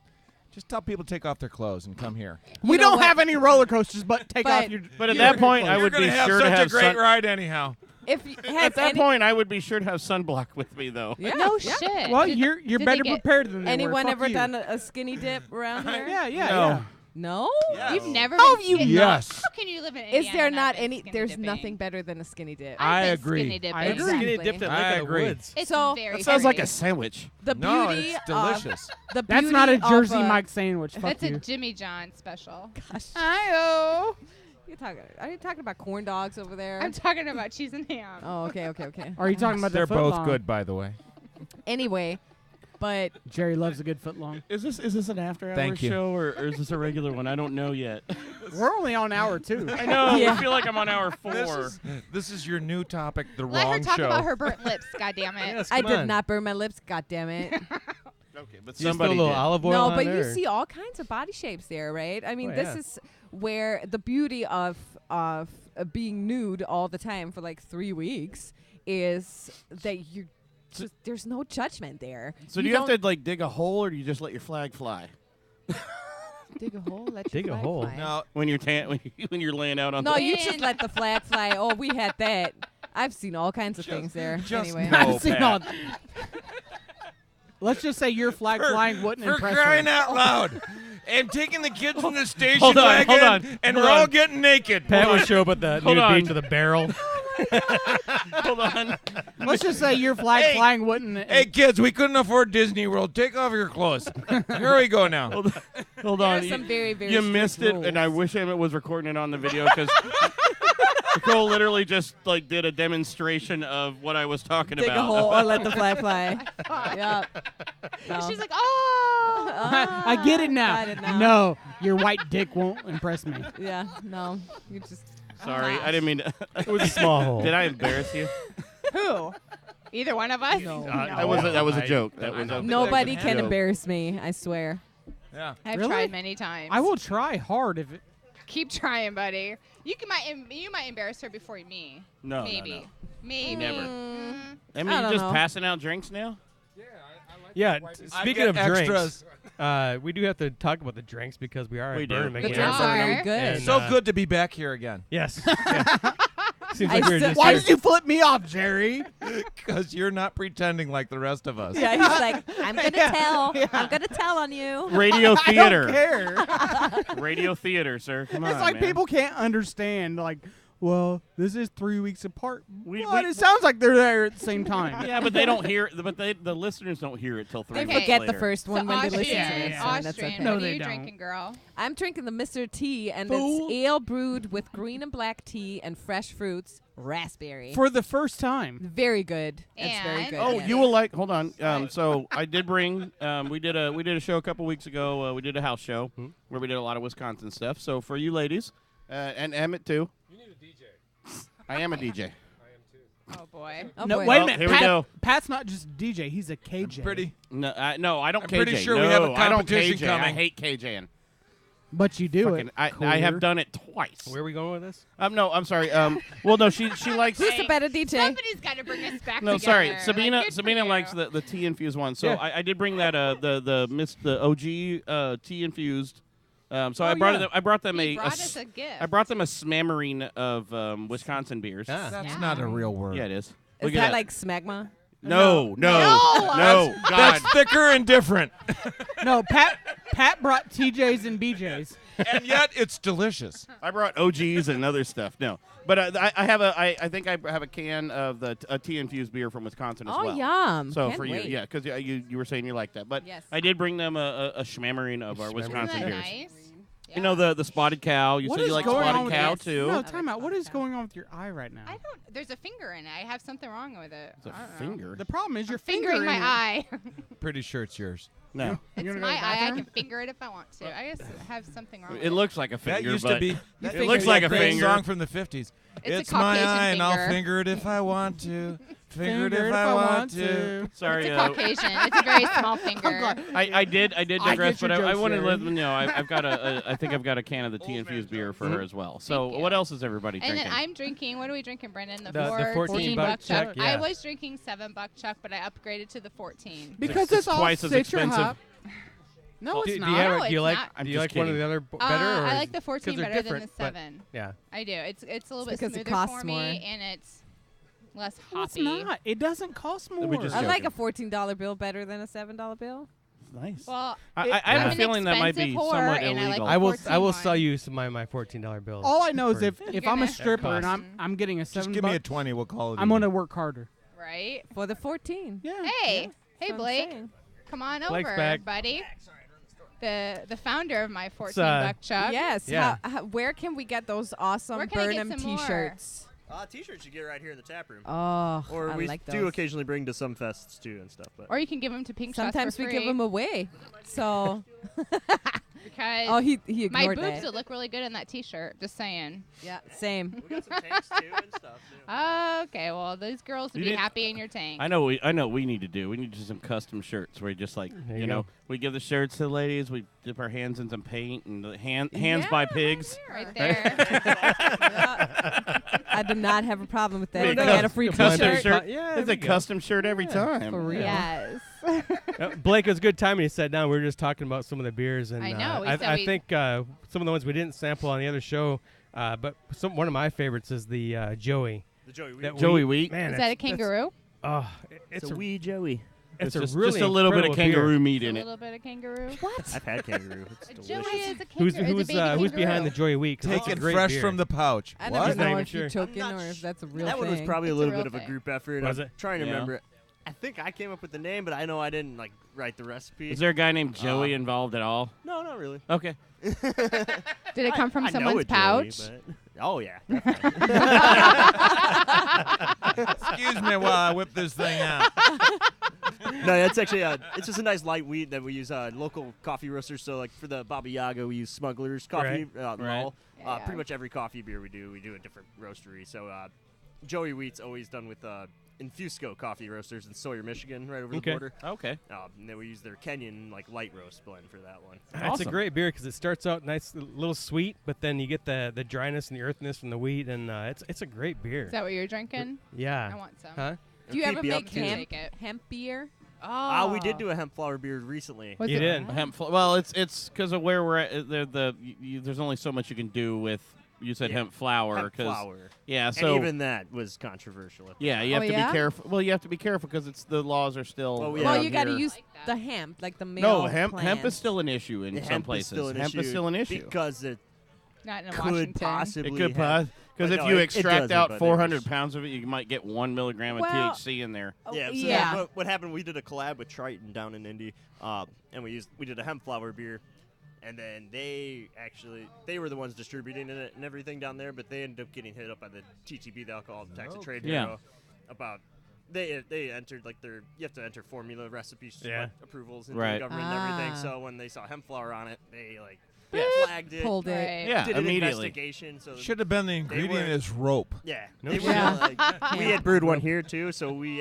just tell people to take off their clothes and come here. We You know don't what? have any roller coasters, but take But- off your. But at your that point, I clothes. would You're be gonna have sure to such have a great ride anyhow. if you At has that any, point, I would be sure to have sunblock with me, though. yeah, No yeah. shit. Well, Did- you're did they better get- prepared than they were. Anyone Fuck ever you. done a skinny dip around here? Yeah, yeah, No. yeah. No. You've never How been have you skinny- Yes. How can you live in Is Indiana there and not been any? skinny There's dipping? nothing better than a skinny dip. I've been agree. Skinny dipping. I agree. Exactly. Skinny dipped at I Lake of the agree. Woods. It's So- very That sounds like a heavy. sandwich. The No, beauty it's delicious. The That's not a beauty Jersey of, Mike sandwich. Fuck That's a you. Jimmy John special. Gosh. Ayo. Are you talking about corn dogs over there? I'm talking about cheese and ham. Oh, okay. Are you talking about They're the both footlong? good, by the way. Anyway, but Jerry loves a good footlong. Is this an after hours Thank you. show or is this a regular one? I don't know yet. We're only on hour 2. I know. Yeah. I feel like I'm on hour 4. This is your new topic, the Let her wrong talk show. about her burnt lips. God damn it. Yes, I come did on. not burn my lips. God damn it. Okay, but You just throw a somebody little did. olive oil No, on but there, you or- see all kinds of body shapes there, right? I mean, Oh, this yeah. is where the beauty of being nude all the time for like 3 weeks is that you just there's no judgment there. So do you have to like dig a hole or do you just let your flag fly dig a hole? Let Dig a your flag hole. fly. Now, when you're laying out on No, the you just let the flag fly. Oh, we had that. I've seen all kinds of things there. just Anyway, no. I've seen Pat. all. Let's just say your flag flying wouldn't For impress crying her. out loud. I'm taking the kids from the station Hold on, wagon, hold on, and hold we're all on. getting naked. Pat would show up at the Hold nude on. beach with a barrel. Hold on. Let's just say your flag Hey, flying wouldn't. Hey, kids, we couldn't afford Disney World. Take off your clothes. Here we go now. Hold there are on. some very, very You strict missed it, rules. and I wish Emmett was recording it on the video because Nicole literally just like did a demonstration of what I was talking dig about. a hole or let the flag fly. Yeah. She's like, oh. I get it now. Got it now. No, your white dick won't impress me. Yeah, no. You just Sorry, I didn't mean to. It was a small hole. Did I embarrass you? Who? Either one of us? no. That was a joke. That was a Nobody That can joke. embarrass me, I swear. Yeah. I've Really? tried many times. I will try hard if it. Keep trying, buddy. You might embarrass her before me. No, Maybe. no, no. Maybe. Never. Mm. I mean, I you don't just know. passing out drinks now? Yeah, I like Yeah, that white meat. speaking I of get drinks, extras. we do have to talk about the drinks because we are We at do. Burn Em The again. drinks are really good. And, So good to be back here again. Yes. Yeah. Seems like you're just Why did you flip me off, Jerry? Because you're not pretending like the rest of us. Yeah, he's like, I'm gonna tell. I'm gonna tell on you. Radio theater. I don't care. Radio theater, sir. Come on, It's like man. people can't understand. Like, well, this is 3 weeks apart. We- It sounds like they're there at the same time. Yeah, but they don't hear. But the listeners don't hear it till 3 They weeks Forget later. the first one when they listen to Austrian. this one. That's Austrian. okay. No, What are they you don't. drinking, girl? I'm drinking the Mr. Tea, and Fool. it's ale brewed with green and black tea and fresh fruits, raspberry. For the first time. Very good. It's very And- good. Oh, yeah. you will like. Hold on. So I did bring. We did a show a couple weeks ago. We did a house show where we did a lot of Wisconsin stuff. So for you ladies, and Emmett too. You need a DJ. I am a DJ. I am too. Oh boy. Oh, No, boy. wait a Well, minute. here we go. Pat's not just DJ. He's a KJ. No, I don't I'm KJ. pretty sure no, we have a I don't competition KJ. I coming. hate KJing. But you do Fucking- it. I have done it twice. Where are we going with this? No, I'm sorry. Well, no, she likes. Who's the better DJ? Somebody's got to bring us back No, together. sorry, Like, Sabina. good for Sabina you. likes the tea infused one. So Yeah. I did bring that the OG tea infused. So I brought yeah. it. I brought them He a brought us a gift. I brought them a smattering of Wisconsin beers. Ah. That's Yeah. not a real word. Yeah, it is. Is Look that at like smegma? No. No. God. That's thicker and different. No, Pat brought TJs and BJs. And yet it's delicious. I brought OGs and other stuff. No, but I think I have a can of the tea infused beer from Wisconsin as Oh, well. yum. So Can't for wait. you, yeah, because you were saying you like that, but Yes. I did bring them a schmammering of our Isn't Wisconsin that beers. nice? You know the spotted cow. You What said is you like going on spotted with cow this? too. No, time out. What is going on with your eye right now? I don't. There's a finger in it. I have something wrong with it. It's a I don't know. finger. The problem is your Fingering finger my in it. eye. Pretty sure it's yours. No, It's You're gonna go my to the eye. I bathroom? can finger it if I want to. I just have something wrong. with it looks like a finger. That used but to be. It looks like a great finger. song from the 50s. It's a my Caucasian eye, and I'll finger. finger it if I want to. Finger it if I want to. Sorry, It's a Caucasian. It's a very small finger. I did digress, get your but I jokes, wanted to Jerry. let them know I've got I think I've got a can of the tea infused beer for her as well. So Thank you. what else is everybody And drinking? then I'm drinking. What are we drinking, Brendan? The The 14 buck buck chuck. chuck, yeah. I was drinking $7 chuck, but I upgraded to the 14. Because It's it's all twice as Citra expensive. hop. No, it's Do not. you, No, do you it's like not. I'm do you just like one of kidding. the other better? Or I is- like the 14 'cause they're better than the different, but- 7. Yeah. I do. It's a little bit because it smoother costs for me, more. and it's less No, it's hoppy. not. It doesn't cost more. me just I joking. like a $14 bill better than a $7 bill. nice. Well, I I'm have a an feeling that might be expensive whore, somewhat and I like illegal. the I will 14 I will one. sell you some my $14 bills. All I know is for- if I'm a gonna- stripper and cost. I'm getting a Just $7, give me a 20. We'll call it. I'm even. gonna work harder. right? For the 14. Yeah. Hey, That's what I'm Blake, saying. come on Blake's over, back. buddy. The founder of my 14 uh, buck chuck. Yes. Yeah. Where can we get those awesome Where can I Burn get Em some more? T-shirts? T-shirts you get right here in the tap room. Oh, Or I we like do those. occasionally bring to some fests too and stuff. But Or you can give them to Pinkshots Sometimes for we free. give them away. So, because oh, he my ignored boobs that. would look really good in that T-shirt. Just saying. Yeah, same. we got some tanks too and stuff too. Okay, well, those girls would You be didn't- happy in your tank. I know what we need to do. We need to do some custom shirts where just like There you you know go. we give the shirts to the ladies. We dip our hands in some paint and the hands Yeah, by pigs. Right there. I do not have a problem with that. Be a They get a custom- free custom T-shirt. shirt. Yeah, It's there a we go. custom shirt every time. For real. Yes. Blake, it was a good time when he sat down. We were just talking about some of the beers, and I know, we said I we- think some of the ones we didn't sample on the other show, but one of my favorites is the Joey. The Joey Wheat. That Joey Wheat. Man, Is that a kangaroo? Oh, It's a wee Joey. it's just, a really just a little bit of incredible kangaroo beer. meat A in it. little bit of kangaroo. I've had kangaroo. It's A delicious. Joey is a Who's kangaroo. It's a baby who's behind the kangaroo. Joey Wheat? 'Cause Take it's a it great fresh beer. from the pouch. I What? never He's not know even if you're sure. choking I'm not or if that's a real That thing. one was probably a It's a little real bit of a thing. group effort. Was I'm it? trying to Yeah. remember it. I think I came up with the name, but I know I didn't like write the recipe. Is there a guy named Joey involved at all? No, not really. Okay. Did it come from I know someone's a Joey, pouch? but- oh yeah. Excuse me while I whip this thing out. No, that's actually it's just a nice light wheat that we use local coffee roasters. So like for the Baba Yaga, we use Smuggler's coffee. Right. Mall. Yeah, yeah. Pretty much every coffee beer we do a different roastery. So Joey Wheat's always done with Infusco coffee roasters in Sawyer, Michigan, right over the Okay. border. Okay. And then we use their Kenyan like light roast blend for that one. It's Awesome. a great beer because it starts out nice, a little sweet, but then you get the dryness and the earthiness from the wheat, and it's a great beer. Is that what you're drinking? Yeah. I want some. Huh? Do you Keep ever me up make to it. Take it. hemp beer? Oh. We did do a hemp flower beer recently. Was You it- did. Well, it's because of where we're at. There's only so much you can do with You said hemp flour. Hemp flour. Yeah, so and even that was controversial. Yeah, you have to yeah? be careful. Well, you have to be careful because the laws are still. Well, Well, you got to use the hemp, like the male No, hemp plant. is still an issue in some places. Hemp is still an issue because it Not in could Washington. possibly. It could have, because but if no, you it extract doesn't, out but 400 there's- pounds of it, you might get 1 milligram of Well- THC in there. Yeah, so Yeah. But what happened? We did a collab with Triton down in Indy, and we did a hemp flower beer, and then they were the ones distributing it and everything down there, but they ended up getting hit up by the TTB, the Alcohol Tax and Trade Yeah. Bureau, about they entered like you have to enter formula recipes like, approvals into Right. the government and everything. Ah. So when they saw hemp flower on it, they like flagged it, Pulled it. Right. Yeah, did an immediately. investigation. So Should have been the ingredient were- is rope. yeah, No they shit. were, Yeah. like, we had brewed one here too, so we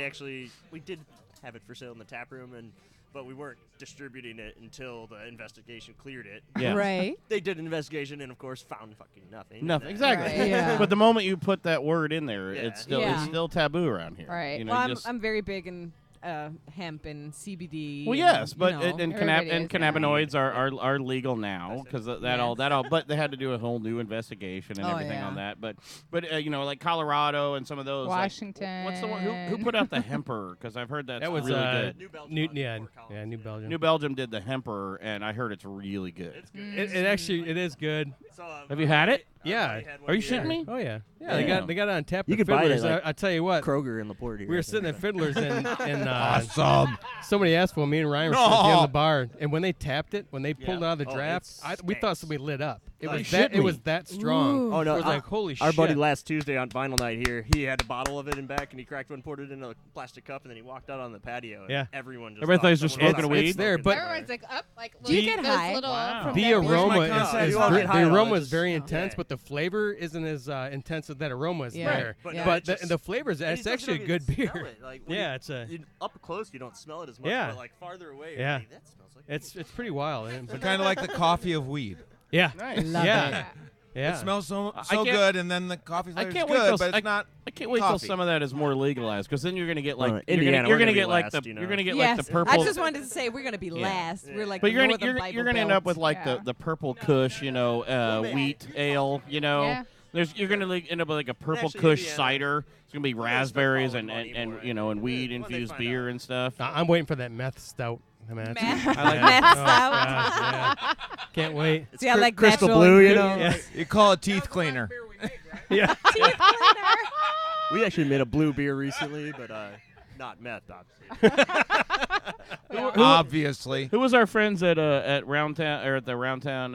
did have it for sale in the tap room, but we weren't distributing it until the investigation cleared it. Yeah. Right. They did an investigation and of course found fucking nothing. Nothing. And then- Exactly. Right. Yeah. But the moment you put that word in there, Yeah. it's still Yeah. it's still taboo around here. Right. You know, Well, you just- I'm very big in hemp and CBD. Well, and, yes, you but know. Everybody is now. cannabinoids are legal now because that all. But they had to do a whole new investigation and Oh, everything yeah. on that. But like Colorado and some of those. like, Washington. what's the one who put out the Hemper? Because I've heard that's That was really good. New Belgium New, on yeah, Fort Collins. yeah, New Belgium. New Belgium did the Hemper, and I heard it's really good. It's good. It actually it is good. So, Have you had it? Yeah. buddy had one Are you here. shitting me? Oh yeah, yeah. Damn. They got it on tap. You at could buy it at, Fiddler's. like, I tell you what, Kroger in LaPorte. we were sitting at Fiddler's and Awesome. somebody asked for me and Ryan were sitting at the end of the bar, and when they tapped it, when they pulled it out of the Oh, draft, it we thought stinks. somebody lit up. It Like, was shit that. It me. was that strong. Ooh. Oh no! It was like holy Our shit. buddy last Tuesday on Vinyl Night here, he had a bottle of it in back, and he cracked one, poured it in a plastic cup, and then he walked out on the patio. And Yeah. everyone just Everybody thought thought he was just someone smoking was weed? It's there, but- Everyone's like up, like Do you look, get those high? little Wow. from The that aroma beer. cup? is You won't get the high on aroma it, is just- very yeah. intense, but the flavor isn't as intense as that aroma is Yeah. there. But, Yeah. no, But it just- the flavors, and it's you actually a don't good even beer. smell it. Like, when Yeah, it's a up close you don't smell it as much, Yeah. but like farther away, you're Yeah. like, that smells like it's pretty wild. And- They're kind of like the coffee of weed. yeah, Nice. Love yeah, it. yeah. It smells so can't- good, and then the coffee I flavor is can't wait good, till but it's not. I can't wait till coffee. some of that is more legalized, because then you're gonna get like Well, you're Indiana, gonna we're gonna get be like last, the you know. you're gonna get Yes. like the purple. I just wanted to say we're gonna be last. Yeah. We're like But the you're Northern gonna Bible you're gonna end up Belt. with like Yeah. the purple Kush, wheat ale, Yeah. You're gonna end up with like a purple Actually, Kush Indiana- cider. It's gonna be Well, raspberries they're and following money more, and when weed they infused find beer out. and stuff. I'm waiting for that meth stout. I mean, that's- Meth- I like meth that. stout. Yeah. Can't wait. See, I like crystal natural blue, you ingredients. know. Yeah. You call it teeth cleaner. Yeah. Teeth cleaner. We actually made a blue beer recently, but not meth, obviously. Obviously. Who was our friends at Roundtown or at the Roundtown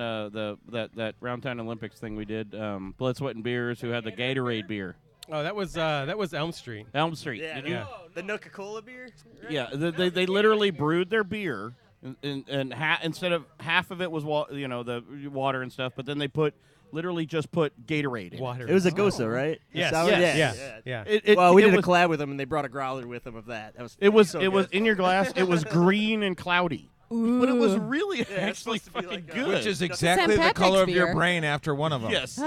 that Roundtown Olympics thing we did? Blood, Sweat, and Beers, who had the Gatorade beer. Oh, that was Elm Street. Elm Street. Yeah, Did you- the Nuka-Cola beer. Right? Yeah, they literally brewed their beer, and instead of half of it was the water and stuff, but then they literally just put Gatorade in. Water. It was a Gosa, right? Yes. Sour? Yes. Yeah. Well, we it did a was, collab with them, and they brought a growler with them of that. That was It was so it was good. in your glass. It was green and cloudy, but it was Ooh. really it's actually supposed to be fucking like, good. Which is St. exactly the Patrick's color of your beer. brain after one of them. yes,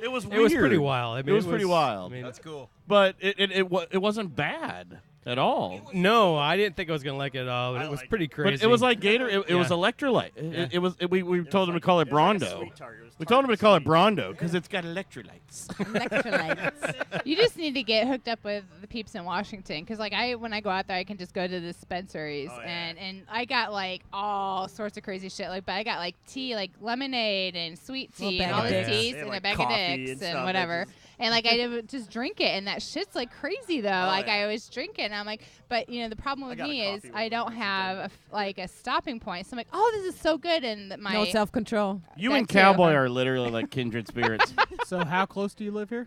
it was It weird. was pretty wild. I mean, it was pretty wild. I mean, That's cool. But it wasn't bad at all. no, I didn't think I was gonna like it at all. But I it was liked pretty it. crazy. But it was like Gator. It was Yeah. electrolyte. Yeah. We told them to call it Brondo. We told them to call it Brondo because it's got electrolytes. Electrolytes. You just need to get hooked up with the peeps in Washington, because like when I go out there, I can just go to the dispensaries, Oh, yeah. and I got like all sorts of crazy shit. Like, but I got like tea, like lemonade and sweet Little tea bag and all of this dicks. teas Yeah, and like a bag of coffee dicks and and stuff, whatever. that's And like I would just drink it, and that shit's like crazy though. Like yeah. I always drink it, and I'm like, but the problem with got a me is coffee with I me don't once a have like a stopping point. So I'm like, oh, this is so good, and my No self-control. You That and too. Cowboy are literally like kindred spirits. So how close do you live here?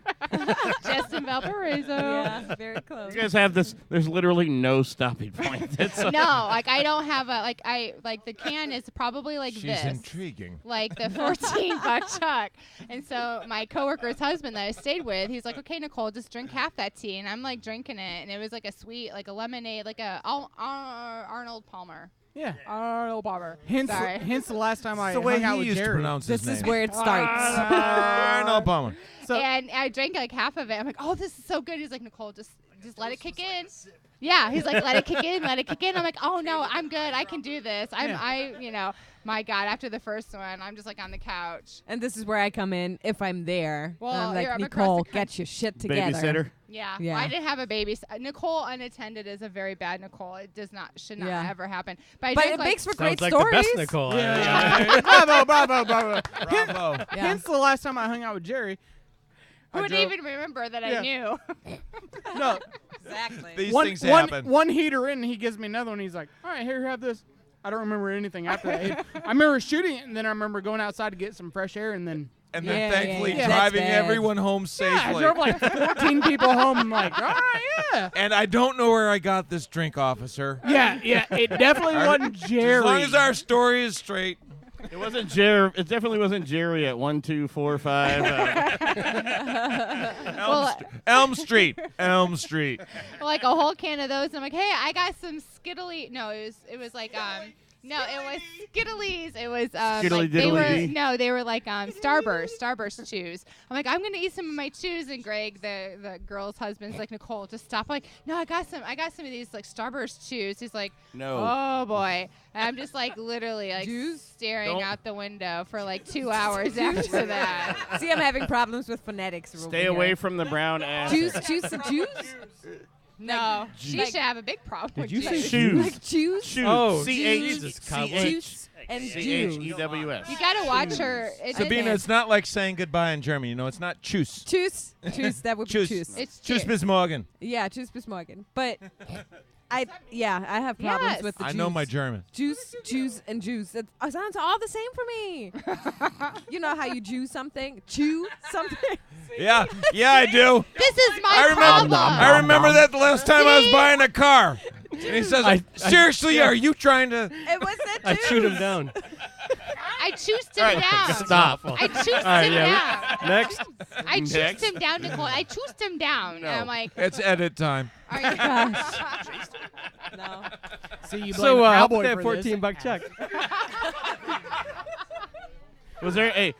just in Valparaiso. Yeah, very close. You guys have this. There's literally no stopping point. It's No, like I don't have a the can is probably like She's this. intriguing. Like the 14-buck chuck. And so my coworker's husband that I stayed with, he's like, okay, Nicole, just drink half that tea. And I'm like drinking it. And it was like a sweet, like a lemonade, like a Arnold Palmer. Yeah. Arnold Palmer. Hence Sorry. the last time I It's the way hung out he with used to Jerry. pronounce This his is name. where it starts. No bummer. So And I drank like half of it. I'm like, oh, this is so good. He's like, Nicole, just let it kick in. Yeah, he's like, let it kick in, let it kick in. I'm like, oh no, I'm good. I can do this. My God, after the first one, I'm just like on the couch. And this is where I come in if I'm there. Well, I'm like, I'm Nicole, across the get your shit together. Babysitter. Yeah. Yeah. I didn't have a baby. Nicole unattended is a very bad Nicole. It should not Yeah. ever happen. But drank, it makes for great Sounds like stories. the best Nicole. Bravo. Bravo. Yeah. Hence the last time I hung out with Jerry. Who I would drove- even remember that Yeah. I knew? No, Exactly. These one, things one, happen. one heater in, he gives me another one. He's like, all right, here, have this. I don't remember anything after that. I remember shooting it, and then I remember going outside to get some fresh air, and then And Yeah, then thankfully yeah. That's driving bad. everyone home safely. I drove like 14 people home. I'm like, all right, yeah. And I don't know where I got this drink, officer. Yeah, it definitely wasn't Jerry. As long as our story is straight. It wasn't Jerry. It definitely wasn't Jerry at 1, 2, 4, 5. Elm Street. Elm Street. Like a whole can of those. And I'm like, hey, I got some Skittly. No, it was like no, it was Skittlies. It was Skittly like they were diddly dee. they were like Starburst chews. I'm like, I'm gonna eat some of my chews, and Greg, the girl's husband's like, Nicole, just stop. I'm like, no, I got some of these like Starburst chews. He's like, No. oh boy. And I'm just like literally like staring Don't- out the window for like 2 hours after that. See, I'm having problems with phonetics. Stay away from the brown ass. Juice. No, she Like- should have a big problem with Did you say juice. Shoes. Like juice. Shoes. Oh, C-H- Jesus, Cowboy. Juice and juice. C-H-E-W-S. You gotta watch her. Sabina, it's not like saying goodbye in German. You know, it's not tschüss. Juice. That would be Tschüss. juice. It's Tschüss bis morgen. Yeah, juice bis morgen. But I have problems Yes. with the I juice. know my German. Juice, and juice. It sounds all the same for me. You know how you chew something? Chew something? Yeah, I do. This is my problem. I remember that the last time I was buying a car. And he says, seriously, are you trying to... It was that I juice. chewed him down. I choosed him down. Stop. I choosed All right, him yeah. down. Next. I choosed Next. him down, Nicole. I choosed him down. And I'm like, It's edit time. are you? No. See, you blame So, how Cowboy about that for this. $14 check? Was there a?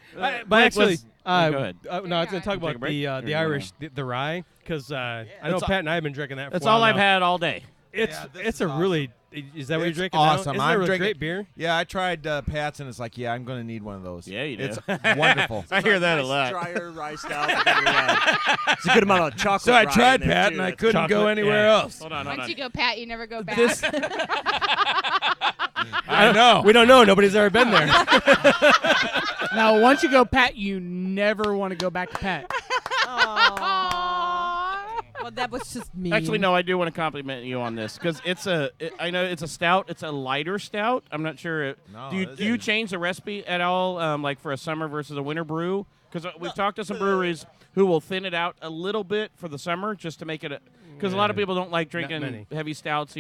But actually, go ahead. no, I was going to talk Take a about break? the Or you Irish, the rye, because I know That's Pat and I have been drinking that. That's for a all while I've now. had all day. It's Yeah, this it's is a awesome. really. Is that what you're It's drinking? awesome. Now? Isn't I'm that a drinking great beer? Yeah, I tried Pat's, and it's like, yeah, I'm going to need one of those. Yeah, you do. It's wonderful. I hear that a Nice lot. Drier rye stout. It's a good amount of chocolate. So I rye in tried there, Pat, too. and I That's- couldn't go Chocolate, anywhere yeah. else. Hold on. Once you go Pat, you never go back. This- I know. We don't know. Nobody's ever been there. Now, once you go Pat, you never want to go back to Pat. Well, that was just me. Actually, no, I do want to compliment you on this because I know it's a stout. It's a lighter stout. I'm not sure. No, do this you is- change the recipe at all, like for a summer versus a winter brew? Because we've talked to some breweries who will thin it out a little bit for the summer just to make it. Because a lot of people don't like many. drinking heavy stouts,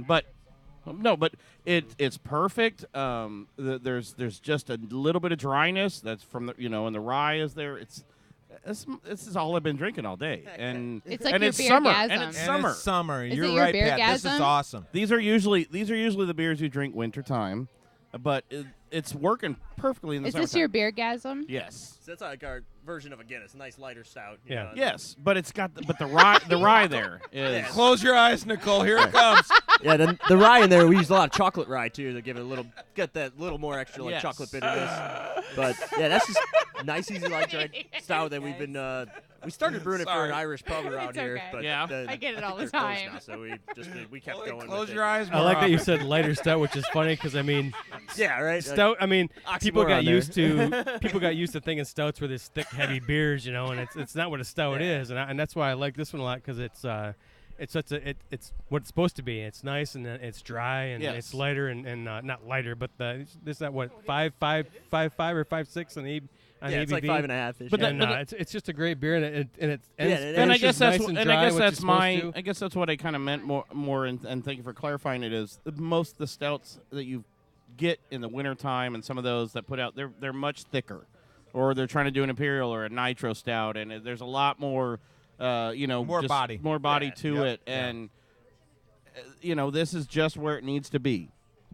but it's perfect. There's just a little bit of dryness that's from the and the rye is there. This is all I've been drinking all day, and It's like and your it's beer summer, gasm. and it's And summer. it's summer. Is You're it your right, beer Pat. This is gasm? awesome. These are usually the beers you drink winter time, but it's working perfectly in the Is summertime. this your beer gasm? Yes. So that's like our version of a Guinness, a nice lighter stout. you Yeah. know. Yes, but it's got the rye there is. Close your eyes, Nicole. Here it comes. Yeah, the rye in there, we use a lot of chocolate rye too to give it get that little more extra Yes. chocolate bitterness. But yeah, that's just nice, easy light dry stout that we've been. We started brewing it for an Irish pub around It's here, okay. but Yeah. I get it all the they're closed time. now, so we kept going. Close with your it. eyes. I more like that you often. said lighter stout, which is funny because I mean, Yeah, right. stout. I mean, people got Oxymoron there. used to thinking stouts were this thick, heavy beers, and it's not what a stout is, and that's why I like this one a lot because it's it's what it's supposed to be. It's nice and it's dry and Yes. it's lighter and not lighter, but this at what 5.5 or 5.6 on the on Yeah, the it's like ABV. 5.5. But And that- it's just a great beer, and it Yeah, ends And I finishes guess that's nice and and dry, I guess which that's it's my supposed to. I guess that's what I kind of meant more and thank you for clarifying it is most of the stouts that you get in the wintertime and some of those that put out they're much thicker, or they're trying to do an imperial or a nitro stout, and there's a lot more More just body. more body Yeah. to Yep. it, Yeah. and this is just where it needs to be.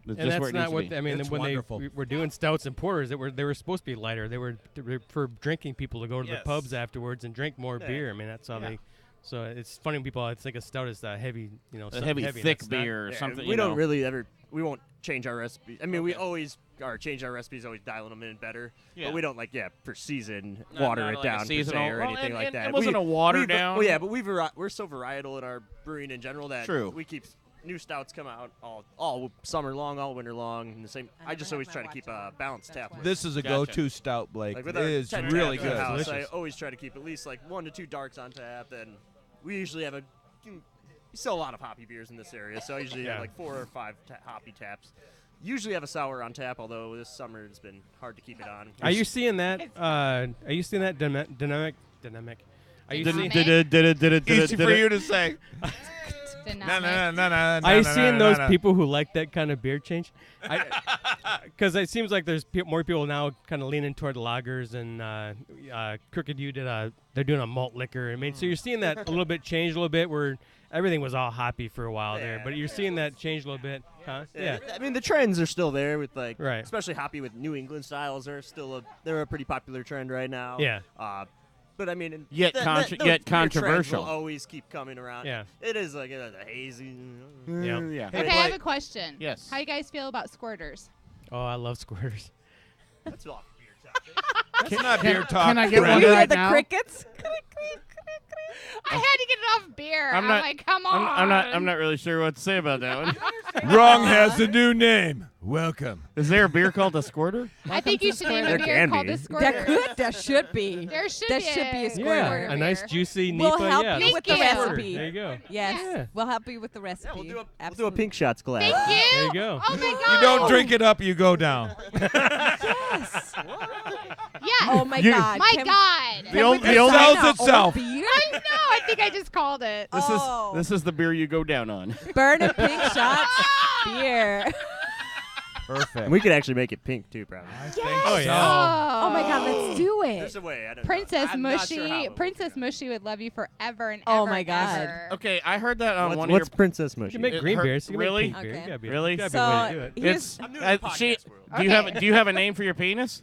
It's And just where that's it not needs to what be. I mean. It's When wonderful. they were doing stouts and porters, they were supposed to be lighter. They were for drinking people to go to Yes. the pubs afterwards and drink more Yeah. beer. I mean, that's how they So it's funny when people think a stout is heavy, a something heavy, and thick it's not. beer or something. We don't really ever. We won't change our recipe. I mean, we always are changing our recipes, always dialing them in better. Yeah. But we don't per season Not water it like a down per se seasonal- or well, anything and- like and that. it wasn't a water down. Well, yeah, but we're so varietal in our brewing in general that True. we keep new stouts come out all summer long, all winter long. And the same. I just always try to keep a balanced tap list. This is a Gotcha. go-to stout, Blake. Like with It our is 10 really taps in the good. house, I Delicious. always try to keep at least 1 to 2 darks on tap. Then we usually have you sell a lot of hoppy beers in this area, so I usually Yeah. have 4 or 5 hoppy taps. Usually have a sour on tap, although this summer it's been hard to keep it on. Are you seeing that? Are you seeing that dynamic? Are you seeing? Easy for you to say. Are you seeing those people who like that kind of beer change? Because it seems like there's more people now kind of leaning toward lagers, and Crooked U they're doing a malt liquor. I mean, so you're seeing that a little bit change a little bit where everything was all hoppy for a while there, but you're seeing that change a little bit, huh? Yeah. I mean, the trends are still there with Right. especially hoppy with New England styles. They're a pretty popular trend right now. Yeah. But I mean, Yet those beer trends controversial. will always keep coming around. Yeah. It is like a hazy. Yeah. Yeah. Okay, I have a question. Yes. How you guys feel about squirters? Oh, I love squirters. That's off beer topic. It's not beer talk. Can I get one You hear right the now? crickets? I had to get it off beer. I'm I'm not- like, come on. I'm not really sure what to say about that one. Wrong has a new name. Welcome. Is there a beer called a squirter? I think you should name a There beer can called be. a squirter. There should be. There should That be should be a a squirter. Yeah, a nice beer. juicy We'll Nipa. help Yeah, you with the Thank you. recipe. there you go. Yes, Yeah. we'll help you with the recipe. We'll do a Absolutely. Pinkshots collab. Thank you. There you go. Oh my god. You don't drink it up, you go down. Yes. Yeah. Oh my You- God. my Can- God. The only sells China itself. old beer? I know. I think I just called it. Oh. This is the beer you go down on. Burn Em Pinkshots beer. Perfect. And we could actually make it pink too, probably. Oh yeah. Oh my God, let's do There's it. a way. I don't Princess know. I'm not sure how Mushy. it would Princess go. Mushy would love you forever and Oh ever. my God. Ever. Okay, I heard that on one What's of your. Princess Mushy? You can make It green hurt- beers. You can really? make pink beer. Okay. You gotta be, Really? gotta be a way to do it. here's- It's I'm new to the she. podcast world. Do you have a name for your penis?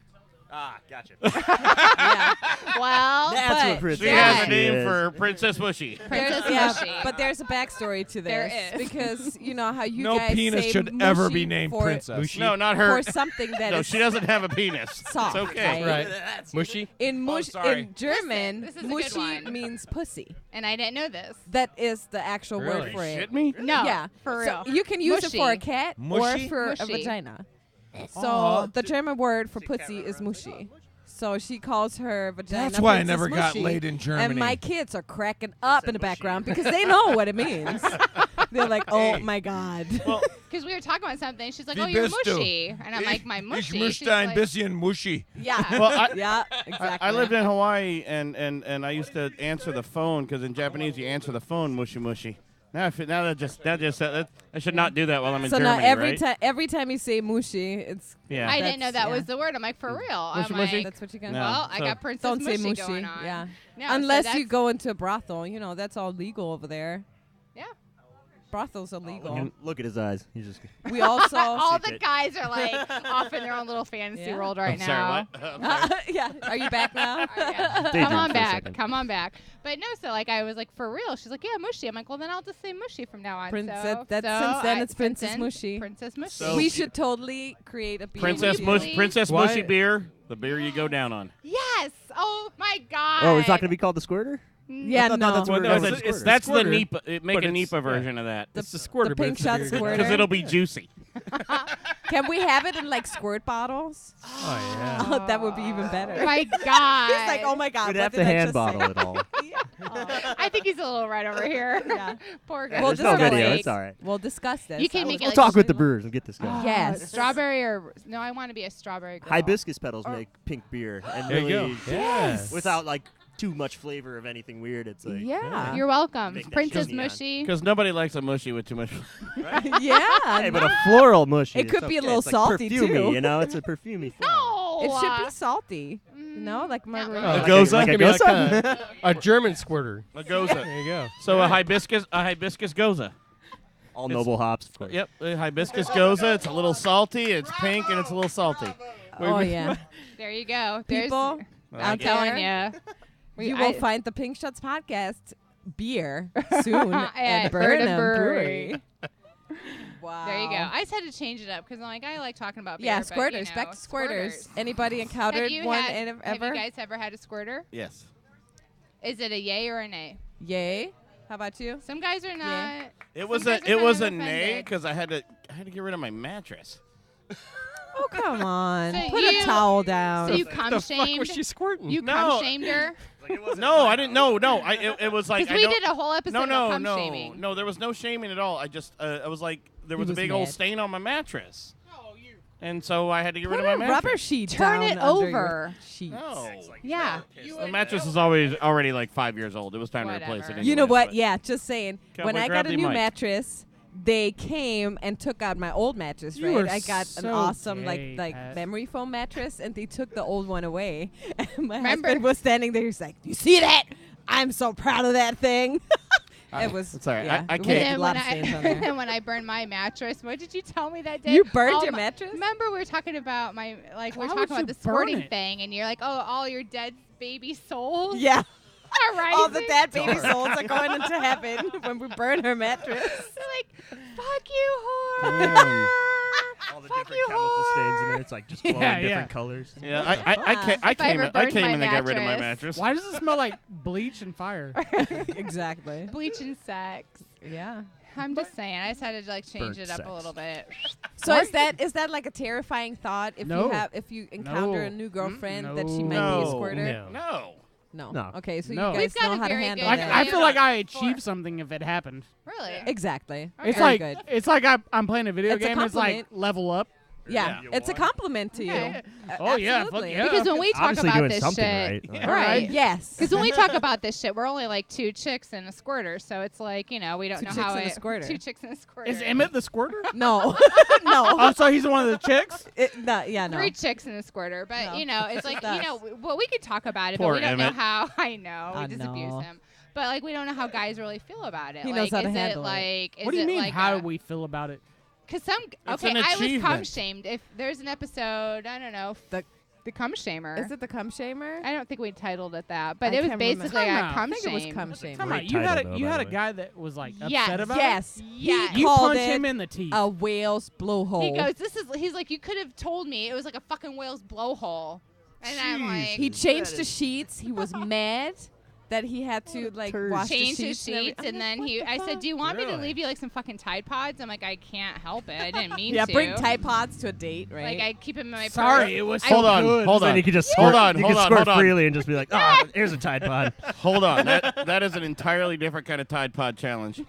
Ah, gotcha. Yeah. Well, That's but- what Princess She has a Mushy name is. for Princess Mushy. Princess Yeah, Mushy. but there's a backstory to this. There is. Because you know how you No guys penis say should ever be mushy named for, Princess. Mushy. No, not her. for something that No, is she doesn't have a penis. soft. It's okay. right? Right. Mushy. In mush, sorry. in German, This is a good mushy one. means pussy. and I didn't know this. That is the actual Really? word for it. Shit me? No. Yeah, For so real. you can use Mushy. it for a cat Mushy? or for a Mushy. vagina. So Aw. the German word for pussy is mushy. So she calls her vagina. That's why I Princess never got Mushy. laid in Germany. And my kids are cracking up in the background because they know what it means. They're like, "Oh my God!" Because we were talking about something. She's like, Wie oh, you're bist du? mushy. And I'm like, my mushy. Ich She's möchte ein like, bisschen mushy. Yeah, Well, yeah, exactly. I lived in Hawaii, and I used to answer the phone because in Japanese you answer the phone mushy mushy. Now I should not do that while I'm in So Germany, now right? every time you say mushy, it's Yeah. I didn't know That's- that yeah. was the word. I'm like, for real. Mushy I'm mushy? like, that's what you can. No. well, I So- got Princess Don't say Mushy mushy. going on. Yeah, No, so unless you that's- go into a brothel, you know that's all legal over there. Yeah. Brothels are legal. Look at his eyes. He's just. We also All the Secret. guys are like off in their own little fantasy Yeah. world right I'm now. sorry, what? yeah. Are you back now? Yeah. Daydream Come on for a back. second. Come on back. But no, so like I was like, for real. She's like, yeah, mushy. I'm like, well, then I'll just say mushy from now on. Princess- so, that's- so since then I- it's Princess since then, Mushy. Princess Mushy. So- We should totally create a beer. Princess you Mush, please? Princess Why- Mushy Beer, the beer you go down on. Yes. Oh my God. Oh, it's not going to be called the Squirter? Yeah, thought no. that's what Well, it no, was. it's That's the squirter, Nipa. Make but a it's- Nipa yeah. version of that It's the squirter. the but it's a Pinkshots beer. squirter. because it'll be juicy. Can we have it in like squirt bottles? Oh yeah. Oh, that would be even better. Oh my God. He's like, oh my God. We'd what have did to I hand just bottle say? it all. I think he's a little right over here. Yeah. Poor guy. Yeah, Well, there's no discuss video. it. It's all right. We'll discuss this. You can I make was- it We'll like talk with just- the brewers and get this going. Yes. Strawberry or no? I want to be a strawberry girl. Hibiscus petals Or- make pink beer, and There you really, go. Yes. without like too much flavor of anything weird, it's like Yeah. You're welcome, Make that Princess shit neon. Mushy. Because nobody likes a mushy with too much. Yeah. Hey, but a floral mushy. It is could be a okay. little It's like salty, perfumey, too. You know, it's a perfumey. flower. No. It should be salty. You know, like Not margarita. really. Oh, A goza? Like a Give me goza? like a German squirter. A goza. There you go. So a hibiscus goza. All noble hops, of course. Yep, a hibiscus goza. It's a little salty. It's pink and it's a little salty. Oh, yeah. There you go. There's- People, I'm telling you. you will find the Pinkshots Podcast beer soon at Burn Em Brewing. Wow. There you go. I just had to change it up because I'm like, I like talking about beer. Yeah, but, squirters. you know, back to squirters. Anybody encountered one ever? Have you guys ever had a squirter? Yes. Is it a yay or a nay? Yay. How about you? Some guys are not. It was a nay because I had to get rid of my mattress. Oh, come on. So Put a towel down. So you The cum fuck shamed? was she squirting? You cum shamed her? No, I didn't. No. It was like Because we did a whole episode of cum shaming. No, there was no shaming at all. I just I was like there was a was big old mad. stain on my mattress. And so I had to get rid Put of a my mattress. rubber sheet Turn down it under over. your sheets. No. Yeah. The mattress is already like 5 years old. It was time to replace it. Whatever. Anyways, You know what? but- Yeah, just saying. Cowboy, When I grab got a the new mic. mattress, they came and took out my old mattress, You right? are I got an so awesome gay, like Pat. memory foam mattress, and they took the old one away. And my Remember- husband was standing there. He's like, "You see that? I'm so proud of that thing." It was. It's all right. Yeah, I it can't- was And a then lot when of stains on there. and when I burned my mattress, what did you tell me that day? You burned All your my- mattress? Remember we were talking about we were Why talking would about you the burn squirting it? thing, and you're like, oh, all your dead baby souls Yeah. are rising. All the dead baby souls are going into heaven when we burn her mattress. They're like, fuck you, whore. Damn. All the Fuck different you, chemical stains in whore. there. It's like just glowing Yeah, different yeah. colors. Yeah, I If I ever burned came my and they got rid of my mattress. mattress. Why does it smell like bleach and fire? Exactly. Bleach and sex. Yeah. I'm just saying. I just had to like change Burnt it up sex. a little bit. So is that like a terrifying thought No. if you encounter No. a new girlfriend that she No. might be a No. squirter? No. No. No. No. Okay, so No. you We've guys got know a how to very handle good that. I feel like I Four. achieved something if it happened. Really? Exactly. It's Very like good. it's like I'm playing a video It's a game. It's like compliment. level up. Yeah, You it's a won. compliment to you. Okay. Oh, yeah, fuck Absolutely. yeah. Because when we talk Obviously about doing this something shit, right. right? Yes. Because when we talk about this shit, we're only like two chicks and a squirter, so it's like we don't Two know chicks how and a it. squirter. Two chicks and a squirter. Is Emmett the squirter? No. No. Oh, so he's one of the chicks? Yeah, no. Three chicks and a squirter, but No. it's like Us. well, we could talk about it, Poor but we don't know Emmett. how. I know I we just abuse know. him, but like we don't know how guys really feel about it. He like, knows how to is handle it. it like? Is What do you it mean? Like How do we feel about it? Because some It's okay, an I was cum achievement. shamed. If there's an episode, I don't know, the cum shamer. Is it the cum shamer? I don't think we titled it that, but I it was can't remember. basically Time a out. cum I think it was shame. cum Come shamer. on, Great you had title, though, you by had the a way. guy that was like Yes, upset about Yes. Yes. it. You called punch it him in the teeth. a whale's blowhole. He goes, he's like, you could have told me it was like a fucking whale's blowhole. And I'm like, He changed the sheets. He was mad that he had to like wash changed the his sheets. sheets, and then I said, do you want me to leave you like some fucking Tide Pods? I'm like, I can't help it. I didn't mean Yeah, to. bring Tide Pods to a date, right? Like, I keep him in my purse. Sorry, it was Hold so on, good. hold Then on. you could just Hold squirt, on, you hold could on, squirt hold on. freely and just be like, ah, here's a Tide Pod. Hold on. That is an entirely different kind of Tide Pod challenge.